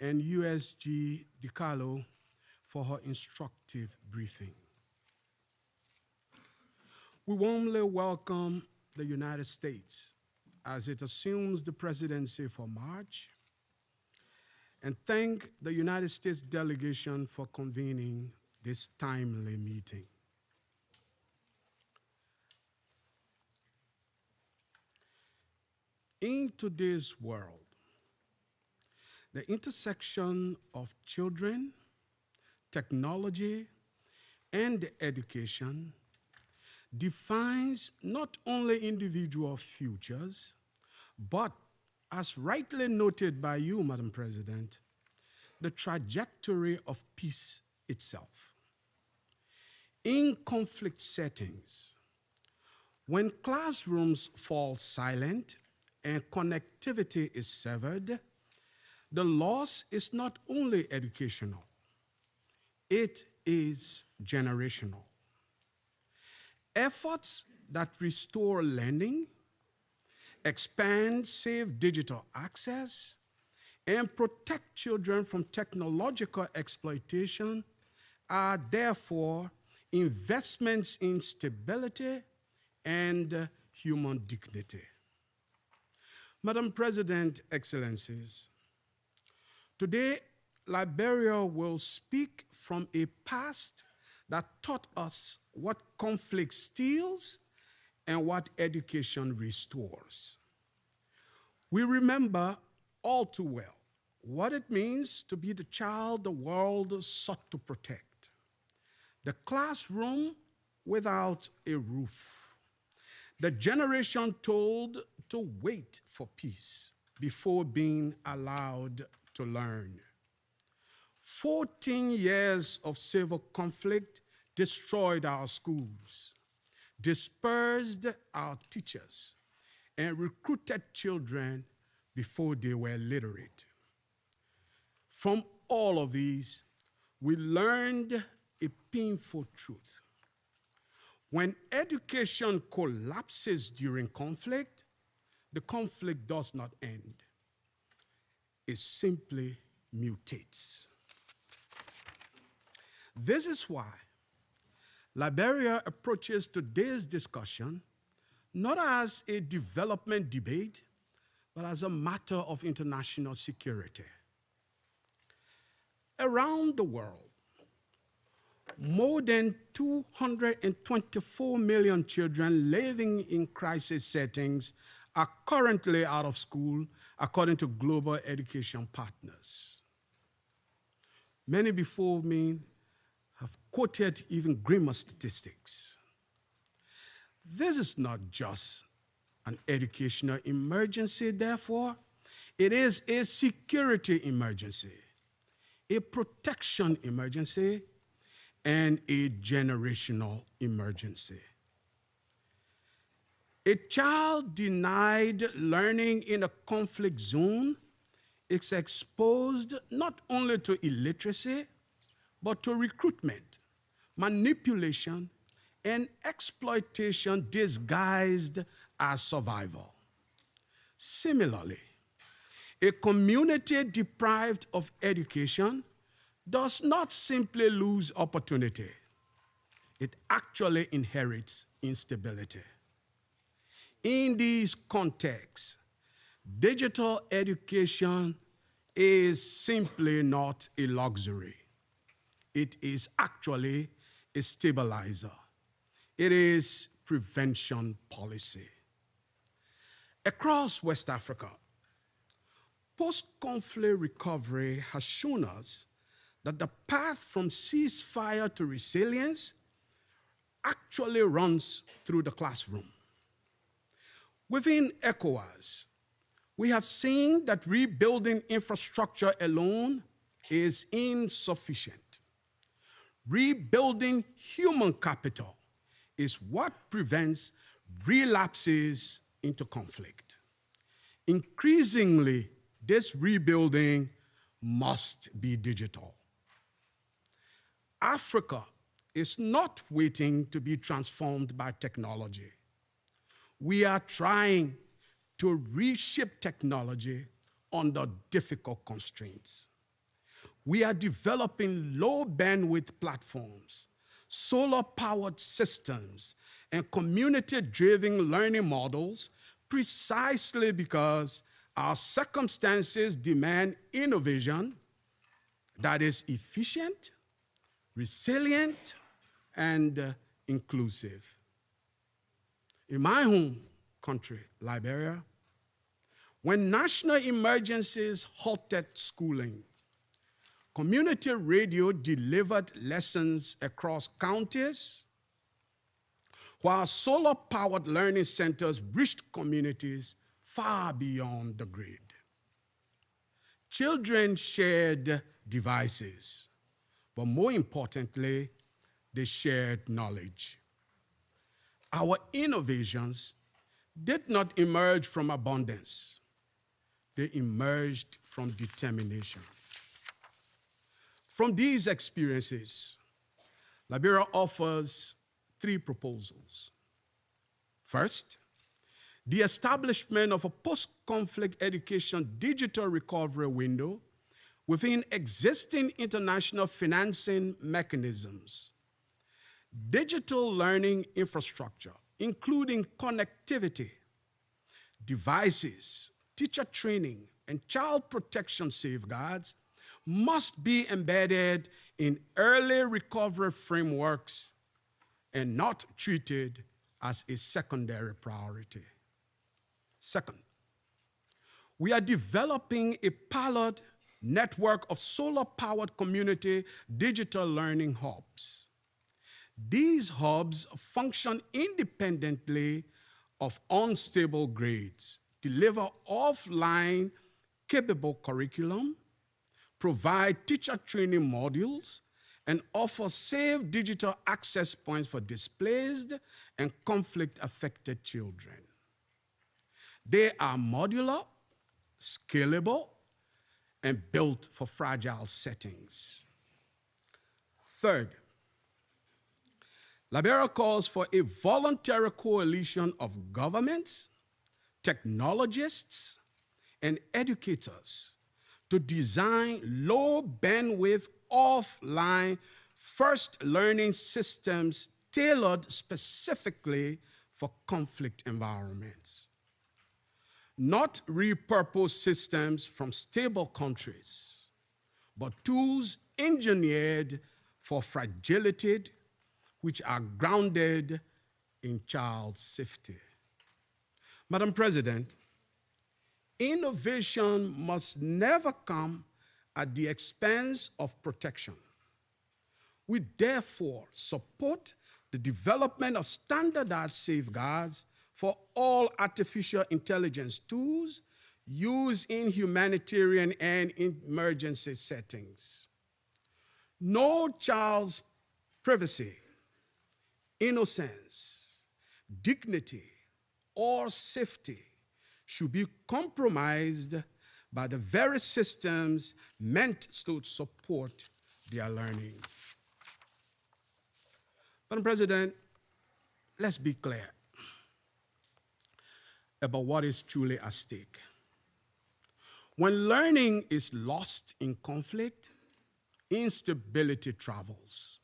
and USG DiCarlo for her instructive briefing. We warmly welcome the United States as it assumes the presidency for March, and thank the United States delegation for convening this timely meeting. In today's world, the intersection of children, technology, and education defines not only individual futures, but, as rightly noted by you, Madam President, the trajectory of peace itself. In conflict settings, when classrooms fall silent and connectivity is severed, the loss is not only educational, it is generational. Efforts that restore learning, expand safe digital access, and protect children from technological exploitation are therefore investments in stability and human dignity. Madam President, Excellencies, today Liberia will speak from a past that taught us what conflict steals and what education restores. We remember all too well what it means to be the child the world sought to protect. The classroom without a roof. The generation told to wait for peace before being allowed to learn. 14 years of civil conflict destroyed our schools, dispersed our teachers, and recruited children before they were literate. From all of these, we learned a painful truth. When education collapses during conflict, the conflict does not end. It simply mutates. This is why Liberia approaches today's discussion not as a development debate, but as a matter of international security. Around the world, more than 224 million children living in crisis settings are currently out of school, according to global education partners. Many before me have quoted even grimmer statistics. This is not just an educational emergency, therefore, it is a security emergency, a protection emergency, and a generational emergency. A child denied learning in a conflict zone is exposed not only to illiteracy, but to recruitment, manipulation, and exploitation disguised as survival. Similarly, a community deprived of education does not simply lose opportunity, it actually inherits instability. In these contexts, digital education is simply not a luxury. It is actually a stabilizer. It is prevention policy. Across West Africa, post-conflict recovery has shown us that the path from ceasefire to resilience actually runs through the classroom. Within ECOWAS, we have seen that rebuilding infrastructure alone is insufficient. Rebuilding human capital is what prevents relapses into conflict. Increasingly, this rebuilding must be digital. Africa is not waiting to be transformed by technology. We are trying to reshape technology under difficult constraints. We are developing low bandwidth platforms, solar-powered systems, and community-driven learning models precisely because our circumstances demand innovation that is efficient, resilient, and inclusive. In my home country, Liberia, when national emergencies halted schooling, community radio delivered lessons across counties, while solar-powered learning centers reached communities far beyond the grid. Children shared devices, but more importantly, they shared knowledge. Our innovations did not emerge from abundance. They emerged from determination. From these experiences, Liberia offers 3 proposals. First, the establishment of a post-conflict education digital recovery window within existing international financing mechanisms. Digital learning infrastructure, including connectivity, devices, teacher training, and child protection safeguards, must be embedded in early recovery frameworks and not treated as a secondary priority. Second, we are developing a pilot network of solar-powered community digital learning hubs. These hubs function independently of unstable grades, deliver offline capable curriculum, provide teacher training modules, and offer safe digital access points for displaced and conflict-affected children. They are modular, scalable, and built for fragile settings. Third, Liberia calls for a voluntary coalition of governments, technologists, and educators to design low bandwidth offline first learning systems tailored specifically for conflict environments. Not repurposed systems from stable countries, but tools engineered for fragility which are grounded in child safety. Madam President, innovation must never come at the expense of protection. We therefore support the development of standardized safeguards for all artificial intelligence tools used in humanitarian and emergency settings. No child's privacy, innocence, dignity, or safety should be compromised by the very systems meant to support their learning. Madam President, let's be clear about what is truly at stake. When learning is lost in conflict, instability travels,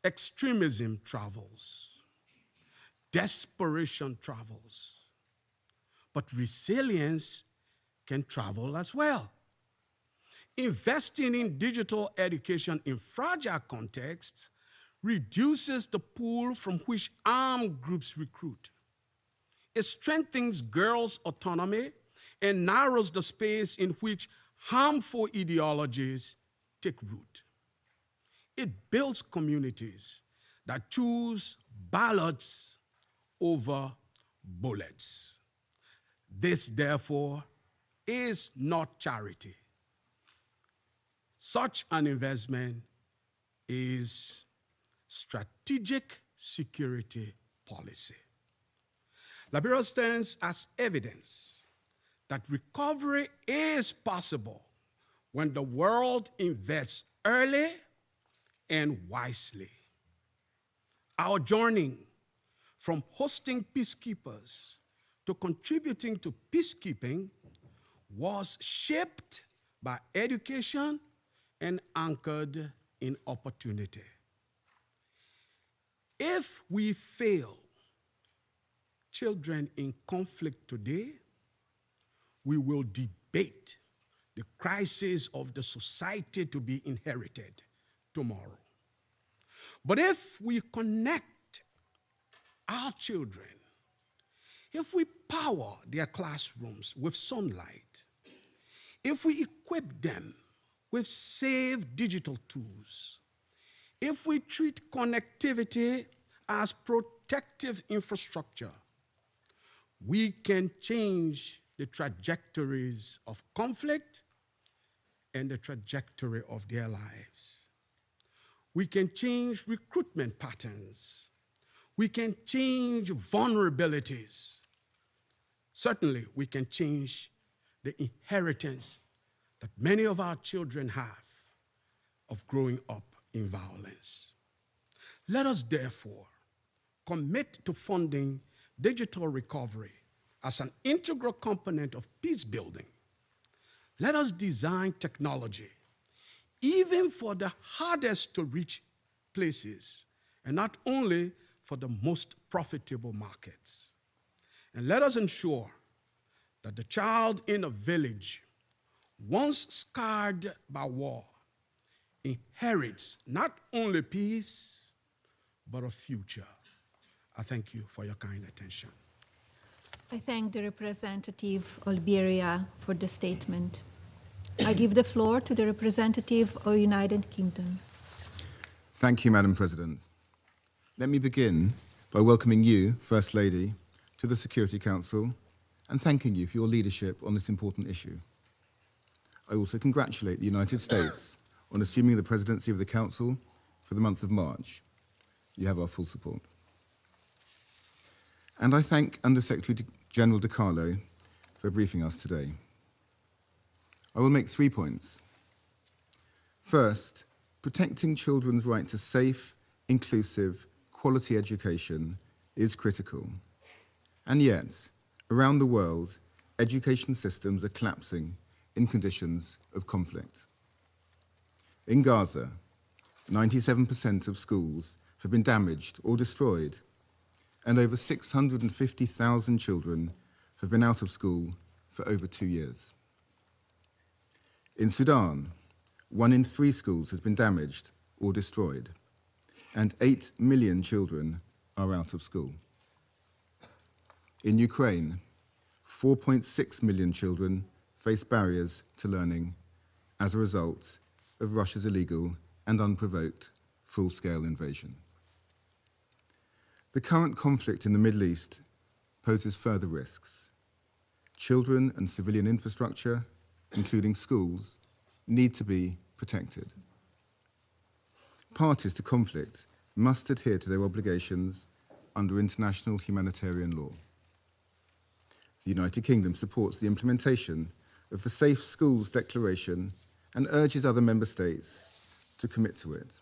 extremism travels, desperation travels, but resilience can travel as well. Investing in digital education in fragile contexts reduces the pool from which armed groups recruit. It strengthens girls' autonomy and narrows the space in which harmful ideologies take root. It builds communities that choose ballots over bullets. This, therefore, is not charity. Such an investment is strategic security policy. Liberia stands as evidence that recovery is possible when the world invests early and wisely. Our journey from hosting peacekeepers to contributing to peacekeeping was shaped by education and anchored in opportunity. If we fail children in conflict today, we will debate the crisis of the society to be inherited tomorrow. But if we connect our children, if we power their classrooms with sunlight, if we equip them with safe digital tools, if we treat connectivity as protective infrastructure, we can change the trajectories of conflict and the trajectory of their lives. We can change recruitment patterns. We can change vulnerabilities. Certainly, we can change the inheritance that many of our children have of growing up in violence. Let us therefore commit to funding digital recovery as an integral component of peace building. Let us design technology even for the hardest to reach places, and not only for the most profitable markets. And let us ensure that the child in a village, once scarred by war, inherits not only peace, but a future. I thank you for your kind attention. I thank the representative of Liberia for the statement. I give the floor to the representative of United Kingdom. Thank you, Madam President. Let me begin by welcoming you, First Lady, to the Security Council and thanking you for your leadership on this important issue. I also congratulate the United States on assuming the presidency of the Council for the month of March. You have our full support. And I thank Undersecretary General De Carlo for briefing us today. I will make 3 points. First, protecting children's right to safe, inclusive, quality education is critical. And yet, around the world, education systems are collapsing in conditions of conflict. In Gaza, 97% of schools have been damaged or destroyed, and over 650,000 children have been out of school for over 2 years. In Sudan, 1 in 3 schools has been damaged or destroyed, and 8 million children are out of school. In Ukraine, 4.6 million children face barriers to learning as a result of Russia's illegal and unprovoked full-scale invasion. The current conflict in the Middle East poses further risks. Children and civilian infrastructure, including schools, need to be protected. Parties to conflict must adhere to their obligations under international humanitarian law. The United Kingdom supports the implementation of the Safe Schools Declaration and urges other member states to commit to it.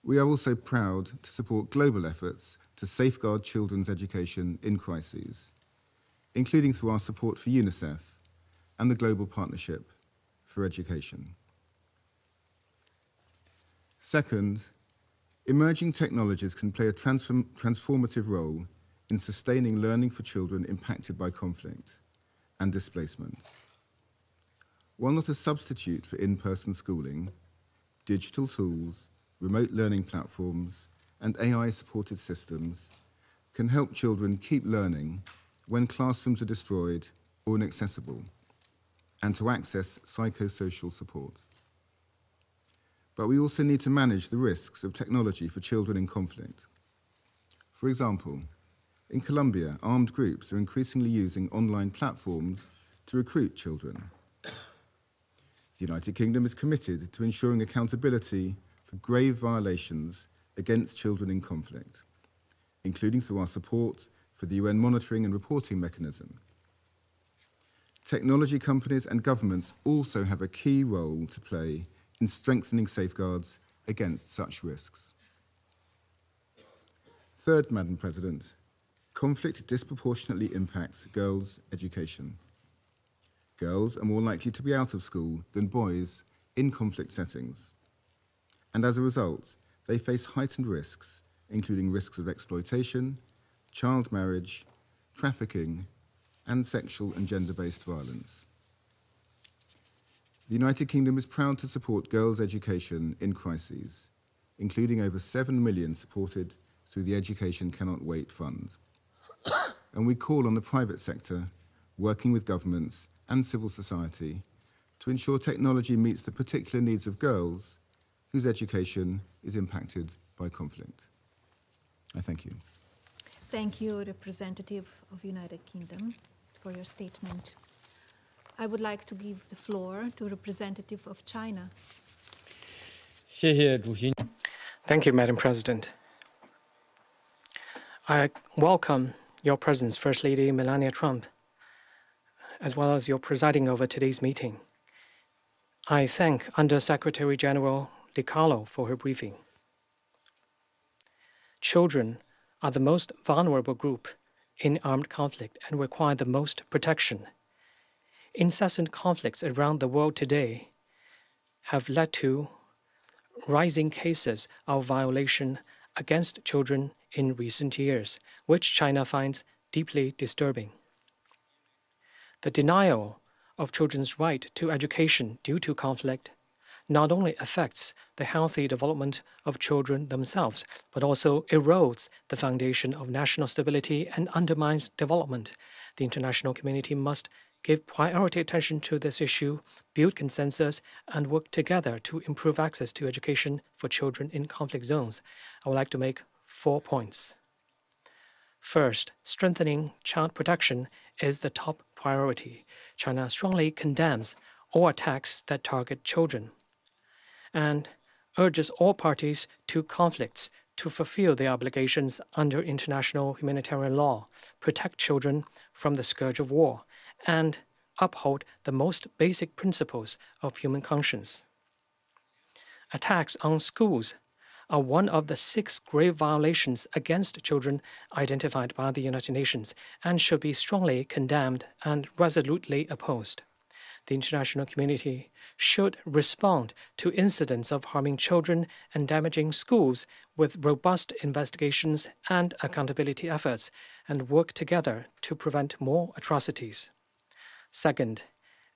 We are also proud to support global efforts to safeguard children's education in crises, including through our support for UNICEF and the Global Partnership for Education. Second, emerging technologies can play a transformative role in sustaining learning for children impacted by conflict and displacement. While not a substitute for in-person schooling, digital tools, remote learning platforms, and AI-supported systems can help children keep learning when classrooms are destroyed or inaccessible, and to access psychosocial support. But we also need to manage the risks of technology for children in conflict. For example, in Colombia, armed groups are increasingly using online platforms to recruit children. The United Kingdom is committed to ensuring accountability for grave violations against children in conflict, including through our support for the UN monitoring and reporting mechanism. Technology companies and governments also have a key role to play in strengthening safeguards against such risks. Third, Madam President, conflict disproportionately impacts girls' education. Girls are more likely to be out of school than boys in conflict settings. And as a result, they face heightened risks, including risks of exploitation, child marriage, trafficking, and sexual and gender-based violence. The United Kingdom is proud to support girls' education in crises, including over 7 million supported through the Education Cannot Wait Fund. And we call on the private sector, working with governments and civil society, to ensure technology meets the particular needs of girls whose education is impacted by conflict. I thank you. Thank you, Representative of United Kingdom, for your statement. I would like to give the floor to Representative of China. Thank you, Madam President. I welcome your presence, First Lady Melania Trump, as well as your presiding over today's meeting. I thank Under-Secretary General De Carlo for her briefing. Children are the most vulnerable group in armed conflict and require the most protection. Incessant conflicts around the world today have led to rising cases of violation against children in recent years, which China finds deeply disturbing. The denial of children's right to education due to conflict not only affects the healthy development of children themselves, but also erodes the foundation of national stability and undermines development. The international community must give priority attention to this issue, build consensus, and work together to improve access to education for children in conflict zones. I would like to make 4 points. First, strengthening child protection is the top priority. China strongly condemns all attacks that target children and urges all parties to conflicts to fulfill their obligations under international humanitarian law, protect children from the scourge of war, and uphold the most basic principles of human conscience. Attacks on schools are one of the 6 grave violations against children identified by the United Nations and should be strongly condemned and resolutely opposed. The international community should respond to incidents of harming children and damaging schools with robust investigations and accountability efforts and work together to prevent more atrocities. Second,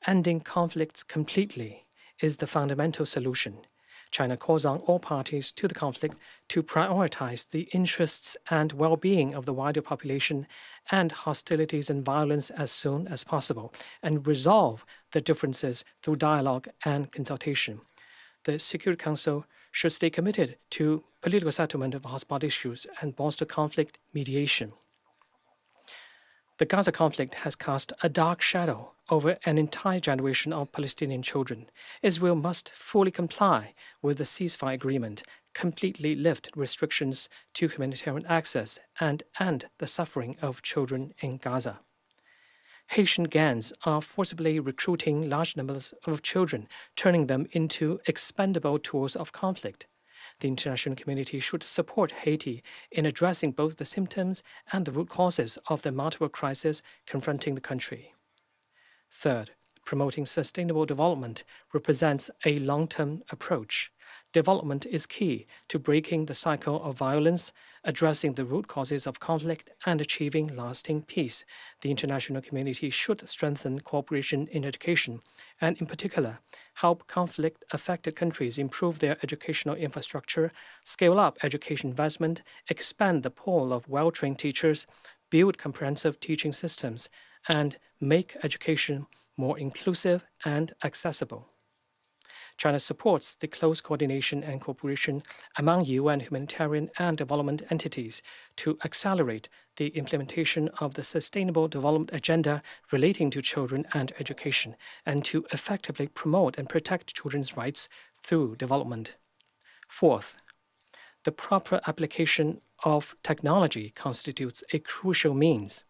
ending conflicts completely is the fundamental solution. China calls on all parties to the conflict to prioritize the interests and well-being of the wider population and hostilities and violence as soon as possible, and resolve the differences through dialogue and consultation. The Security Council should stay committed to political settlement of hotspot issues and bolster conflict mediation. The Gaza conflict has cast a dark shadow over an entire generation of Palestinian children. Israel must fully comply with the ceasefire agreement, completely lift restrictions to humanitarian access, and end the suffering of children in Gaza. Haitian gangs are forcibly recruiting large numbers of children, turning them into expendable tools of conflict. The international community should support Haiti in addressing both the symptoms and the root causes of the multiple crises confronting the country. Third, promoting sustainable development represents a long-term approach. Development is key to breaking the cycle of violence, addressing the root causes of conflict, and achieving lasting peace. The international community should strengthen cooperation in education, and in particular, help conflict-affected countries improve their educational infrastructure, scale up education investment, expand the pool of well-trained teachers, build comprehensive teaching systems, and make education more inclusive and accessible. China supports the close coordination and cooperation among UN humanitarian and development entities to accelerate the implementation of the Sustainable Development Agenda relating to children and education, and to effectively promote and protect children's rights through development. Fourth, the proper application of technology constitutes a crucial means.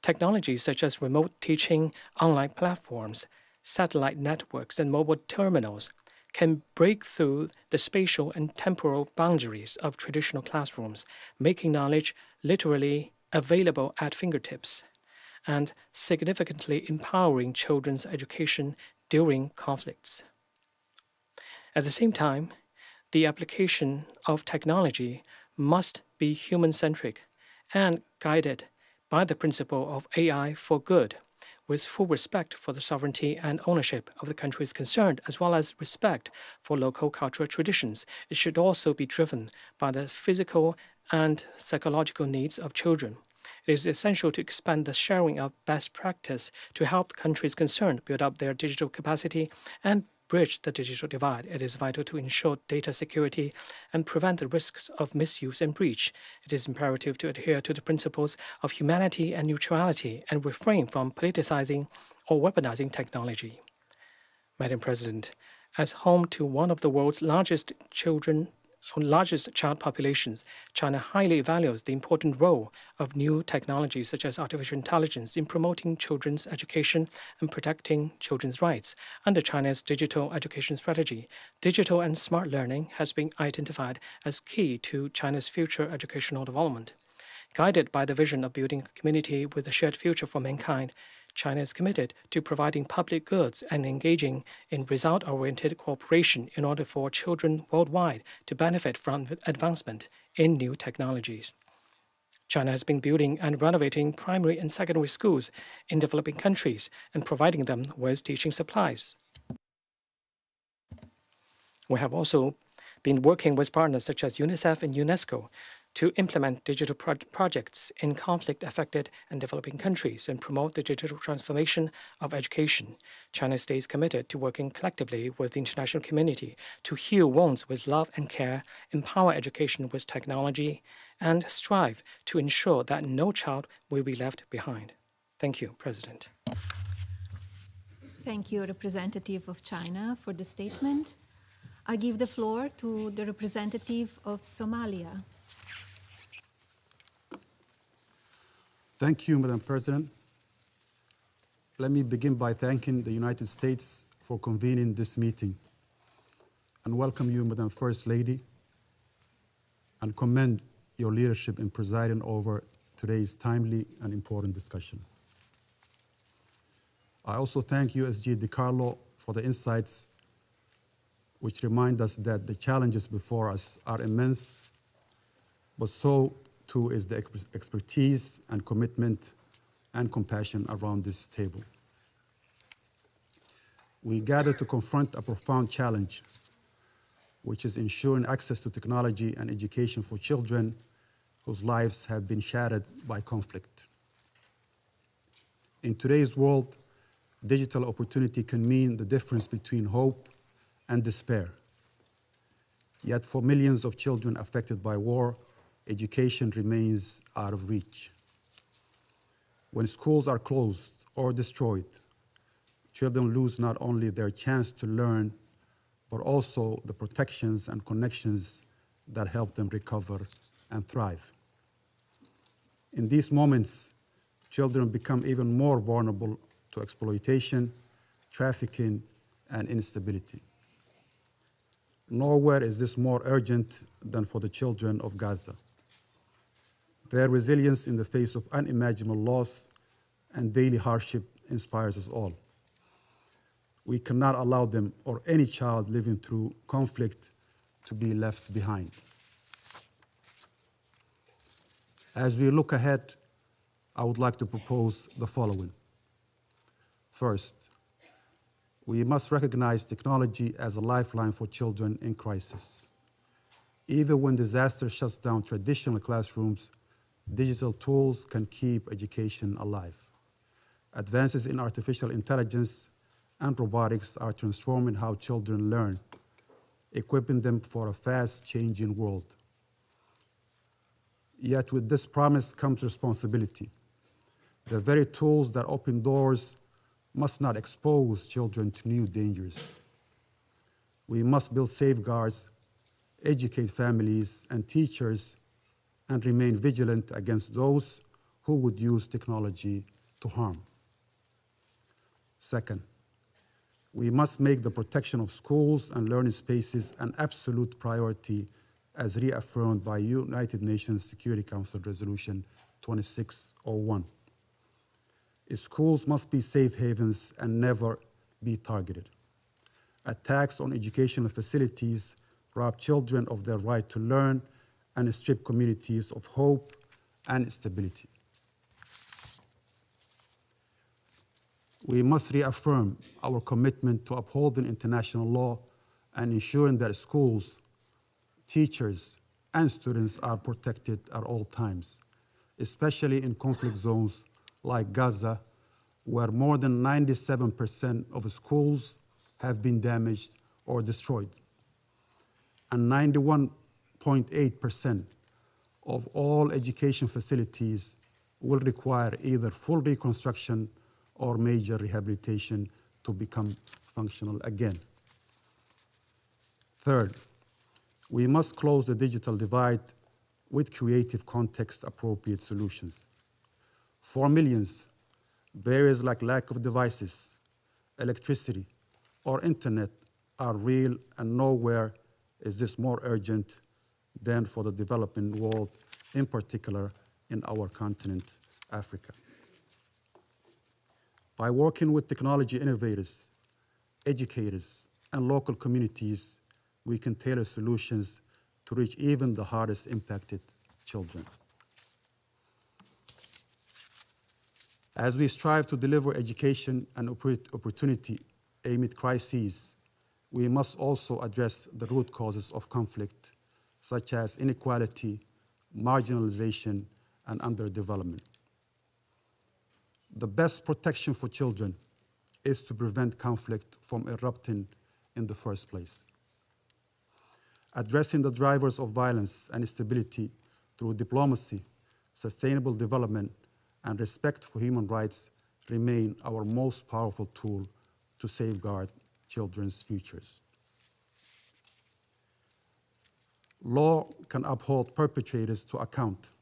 Technologies such as remote teaching, online platforms, satellite networks, and mobile terminals can break through the spatial and temporal boundaries of traditional classrooms, making knowledge literally available at fingertips, and significantly empowering children's education during conflicts. At the same time, the application of technology must be human-centric and guided by the principle of AI for good, with full respect for the sovereignty and ownership of the countries concerned, as well as respect for local cultural traditions. It should also be driven by the physical and psychological needs of children. It is essential to expand the sharing of best practice to help the countries concerned build up their digital capacity and bridge the digital divide. It is vital to ensure data security and prevent the risks of misuse and breach. It is imperative to adhere to the principles of humanity and neutrality and refrain from politicizing or weaponizing technology. Madam President, as home to one of the world's largest child populations, China highly values the important role of new technologies such as artificial intelligence in promoting children's education and protecting children's rights. Under China's digital education strategy, digital and smart learning has been identified as key to China's future educational development. Guided by the vision of building a community with a shared future for mankind, China is committed to providing public goods and engaging in result-oriented cooperation in order for children worldwide to benefit from advancement in new technologies. China has been building and renovating primary and secondary schools in developing countries and providing them with teaching supplies. We have also been working with partners such as UNICEF and UNESCO to implement digital projects in conflict-affected and developing countries and promote the digital transformation of education. China stays committed to working collectively with the international community to heal wounds with love and care, empower education with technology, and strive to ensure that no child will be left behind. Thank you, President. Thank you, representative of China, for the statement. I give the floor to the representative of Somalia. Thank you, Madam President. Let me begin by thanking the United States for convening this meeting and welcome you, Madam First Lady, and commend your leadership in presiding over today's timely and important discussion. I also thank USG DiCarlo for the insights which remind us that the challenges before us are immense, but so too is the expertise and commitment and compassion around this table. We gather to confront a profound challenge, which is ensuring access to technology and education for children whose lives have been shattered by conflict. In today's world, digital opportunity can mean the difference between hope and despair. Yet for millions of children affected by war, education remains out of reach. When schools are closed or destroyed, children lose not only their chance to learn, but also the protections and connections that help them recover and thrive. In these moments, children become even more vulnerable to exploitation, trafficking, and instability. Nowhere is this more urgent than for the children of Gaza. Their resilience in the face of unimaginable loss and daily hardship inspires us all. We cannot allow them or any child living through conflict to be left behind. As we look ahead, I would like to propose the following. First, we must recognize technology as a lifeline for children in crisis. Even when disaster shuts down traditional classrooms, digital tools can keep education alive. Advances in artificial intelligence and robotics are transforming how children learn, equipping them for a fast-changing world. Yet with this promise comes responsibility. The very tools that open doors must not expose children to new dangers. We must build safeguards, educate families and teachers, and remain vigilant against those who would use technology to harm. Second, we must make the protection of schools and learning spaces an absolute priority as reaffirmed by United Nations Security Council Resolution 2601. Schools must be safe havens and never be targeted. Attacks on educational facilities rob children of their right to learn and strip communities of hope and stability. We must reaffirm our commitment to upholding international law and ensuring that schools, teachers, and students are protected at all times, especially in conflict zones like Gaza, where more than 97% of schools have been damaged or destroyed, and 91.8% of all education facilities will require either full reconstruction or major rehabilitation to become functional again. Third, we must close the digital divide with creative context-appropriate solutions. For millions, barriers like lack of devices, electricity, or internet are real, and nowhere is this more urgent than for the developing world, in particular in our continent, Africa. By working with technology innovators, educators, and local communities, we can tailor solutions to reach even the hardest impacted children. As we strive to deliver education and opportunity amid crises, we must also address the root causes of conflict, such as inequality, marginalization, and underdevelopment. The best protection for children is to prevent conflict from erupting in the first place. Addressing the drivers of violence and instability through diplomacy, sustainable development, and respect for human rights remain our most powerful tool to safeguard children's futures. Law can uphold perpetrators to account,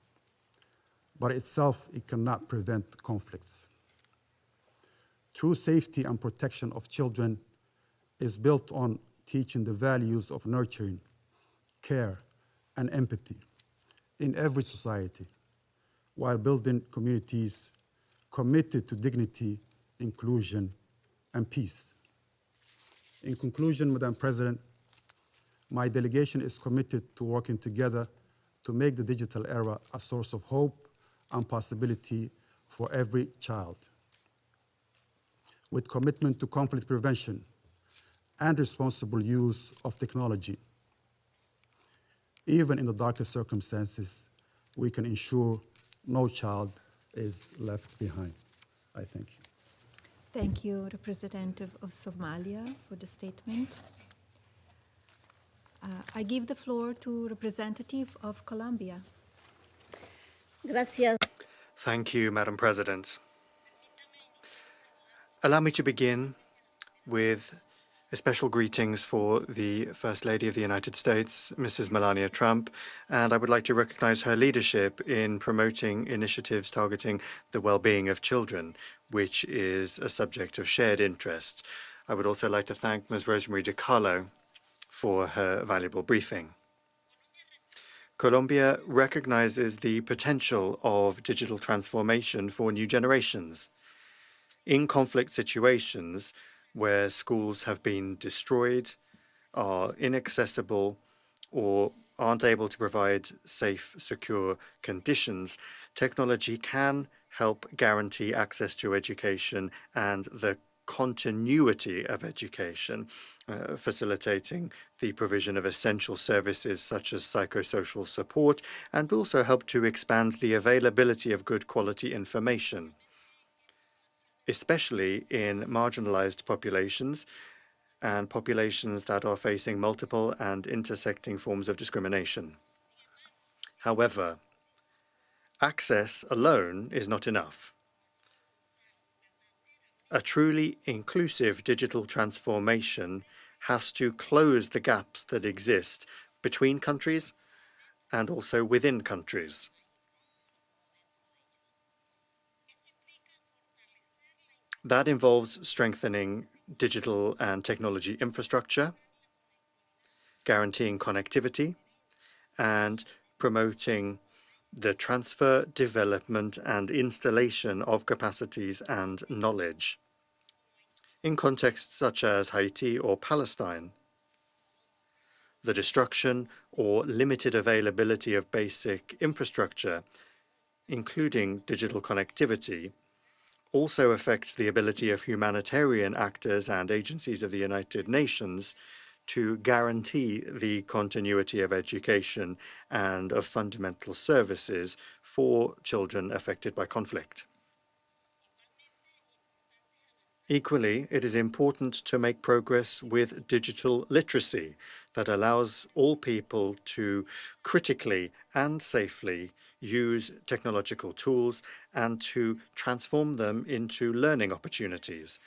but itself it cannot prevent conflicts. True safety and protection of children is built on teaching the values of nurturing, care, and empathy in every society, while building communities committed to dignity, inclusion, and peace. In conclusion, Madam President, my delegation is committed to working together to make the digital era a source of hope and possibility for every child. With commitment to conflict prevention and responsible use of technology, even in the darkest circumstances, we can ensure no child is left behind. I thank you. Thank you, Representative of Somalia, for the statement. I give the floor to Representative of Colombia. Gracias. Thank you, Madam President. Allow me to begin with special greetings for the First Lady of the United States, Mrs. Melania Trump, and I would like to recognize her leadership in promoting initiatives targeting the well-being of children, which is a subject of shared interest. I would also like to thank Ms. Rosemary DiCarlo for her valuable briefing. Colombia recognizes the potential of digital transformation for new generations. In conflict situations where schools have been destroyed, are inaccessible, or aren't able to provide safe, secure conditions, technology can help guarantee access to education and the continuity of education, facilitating the provision of essential services such as psychosocial support, and also help to expand the availability of good quality information, especially in marginalized populations and populations that are facing multiple and intersecting forms of discrimination. However, access alone is not enough. A truly inclusive digital transformation has to close the gaps that exist between countries and also within countries. That involves strengthening digital and technology infrastructure, guaranteeing connectivity, and promoting the transfer, development, and installation of capacities and knowledge. In contexts such as Haiti or Palestine, the destruction or limited availability of basic infrastructure, including digital connectivity, also affects the ability of humanitarian actors and agencies of the United Nations to guarantee the continuity of education and of fundamental services for children affected by conflict. Equally, it is important to make progress with digital literacy that allows all people to critically and safely use technological tools and to transform them into learning opportunities.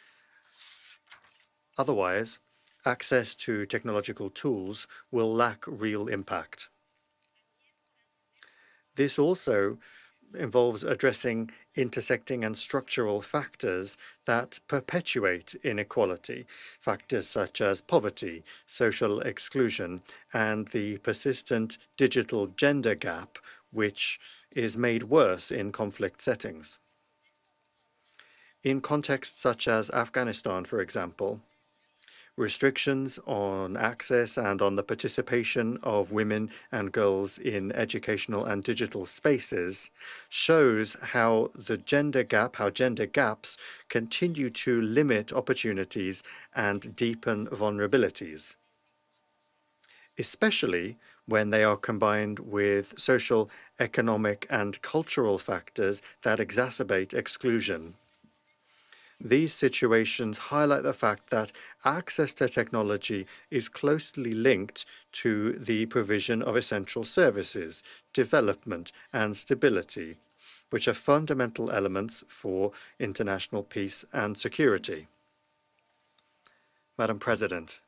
Otherwise, access to technological tools will lack real impact. This also involves addressing intersecting and structural factors that perpetuate inequality, factors such as poverty, social exclusion, and the persistent digital gender gap, which is made worse in conflict settings. In contexts such as Afghanistan, for example, restrictions on access and on the participation of women and girls in educational and digital spaces shows how gender gaps continue to limit opportunities and deepen vulnerabilities, especially when they are combined with social, economic, and cultural factors that exacerbate exclusion. These situations highlight the fact that access to technology is closely linked to the provision of essential services, development, and stability, which are fundamental elements for international peace and security. Madam President,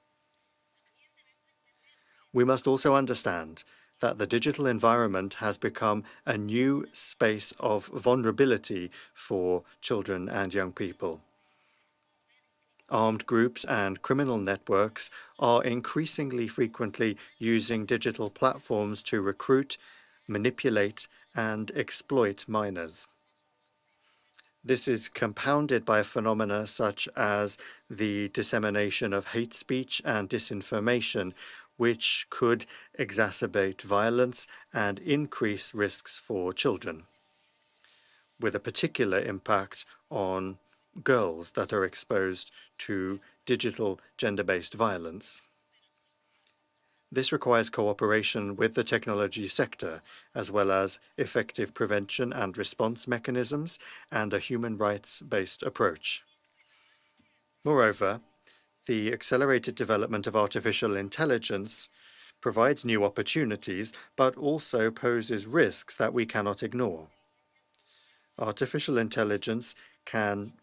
we must also understand that the digital environment has become a new space of vulnerability for children and young people. Armed groups and criminal networks are increasingly frequently using digital platforms to recruit, manipulate, and exploit minors. This is compounded by phenomena such as the dissemination of hate speech and disinformation, which could exacerbate violence and increase risks for children, with a particular impact on girls that are exposed to digital gender-based violence. This requires cooperation with the technology sector, as well as effective prevention and response mechanisms and a human rights-based approach. Moreover, the accelerated development of artificial intelligence provides new opportunities, but also poses risks that we cannot ignore. Artificial intelligence can